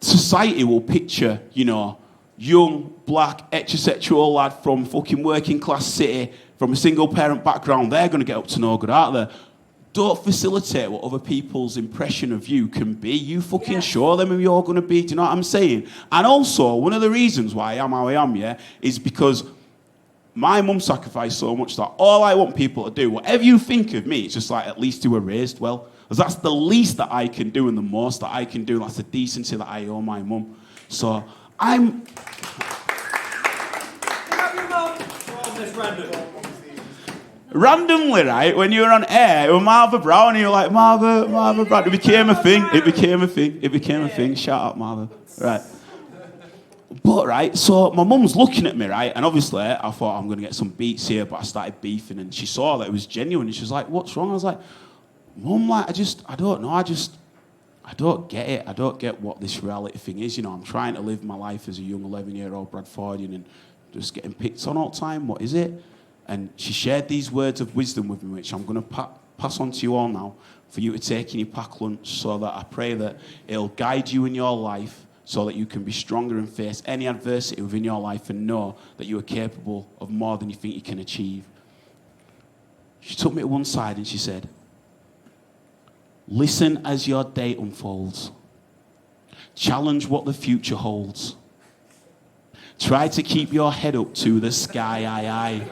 society will picture, young black heterosexual lad from fucking working class city, from a single parent background, they're going to get up to no good, aren't they? Don't facilitate what other people's impression of you can be. You fucking show them who you're going to be. Do you know what I'm saying? And also, one of the reasons why I am how I am, is because my mum sacrificed so much that all I want people to do, whatever you think of me, it's just like, at least you were raised well. Because that's the least that I can do and the most that I can do. That's the decency that I owe my mum. So I'm... Randomly, right, when you were on air, it was Martha Brown, and you were like, Martha Brown. It became a thing. Shout out, Martha. Right. But, right, so my mum's looking at me, right, and obviously I thought I'm going to get some beats here, but I started beefing, and she saw that it was genuine, and she was like, what's wrong? I was like, Mum, like, I don't know, I don't get it. I don't get what this reality thing is, I'm trying to live my life as a young 11-year-old Bradfordian and just getting picked on all the time. What is it? And she shared these words of wisdom with me, which I'm going to pass on to you all now for you to take in your pack lunch, so that I pray that it'll guide you in your life so that you can be stronger and face any adversity within your life and know that you are capable of more than you think you can achieve. She took me to one side and she said, listen as your day unfolds. Challenge what the future holds. Try to keep your head up to the sky, aye.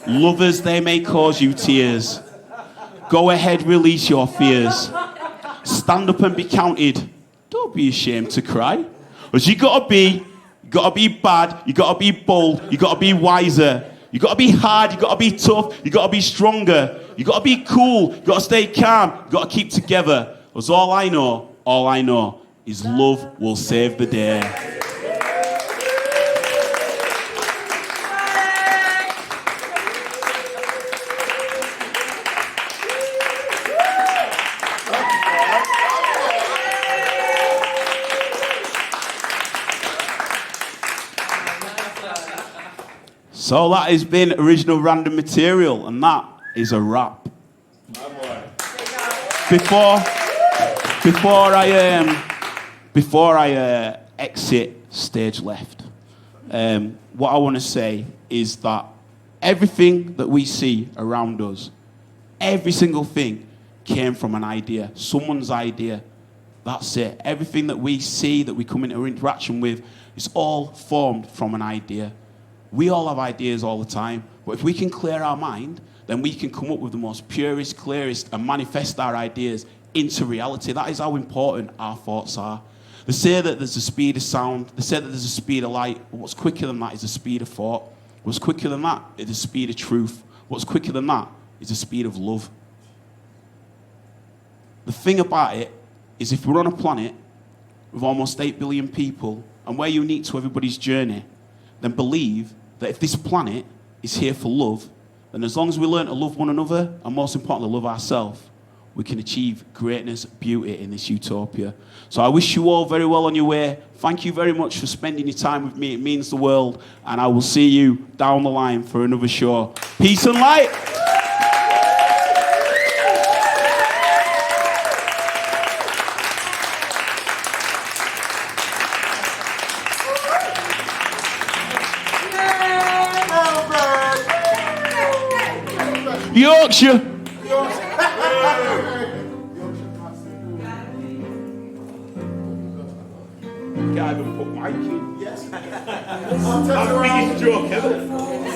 Lovers, they may cause you tears. Go ahead, release your fears. Stand up and be counted. Don't be ashamed to cry. Because you gotta be bad, you gotta be bold, you gotta be wiser. You gotta be hard, you gotta be tough, you gotta be stronger, you gotta be cool, you gotta stay calm, you gotta keep together. Because all I know is love will save the day. So that has been original random material, and that is a wrap. Before I exit stage left, what I want to say is that everything that we see around us, every single thing came from an idea, someone's idea. That's it. Everything that we see, that we come into interaction with, is all formed from an idea. We all have ideas all the time, but if we can clear our mind, then we can come up with the most purest, clearest, and manifest our ideas into reality. That is how important our thoughts are. They say that there's a speed of sound, they say that there's a speed of light, but what's quicker than that is the speed of thought. What's quicker than that is the speed of truth. What's quicker than that is the speed of love. The thing about it is, if we're on a planet with almost 8 billion people, and we're unique to everybody's journey, then believe that if this planet is here for love, then as long as we learn to love one another, and most importantly, love ourselves, we can achieve greatness, beauty in this utopia. So I wish you all very well on your way. Thank you very much for spending your time with me. It means the world. And I will see you down the line for another show. Peace and light. Yorkshire. guy that put Mike in. Yes. I'm the biggest joke ever.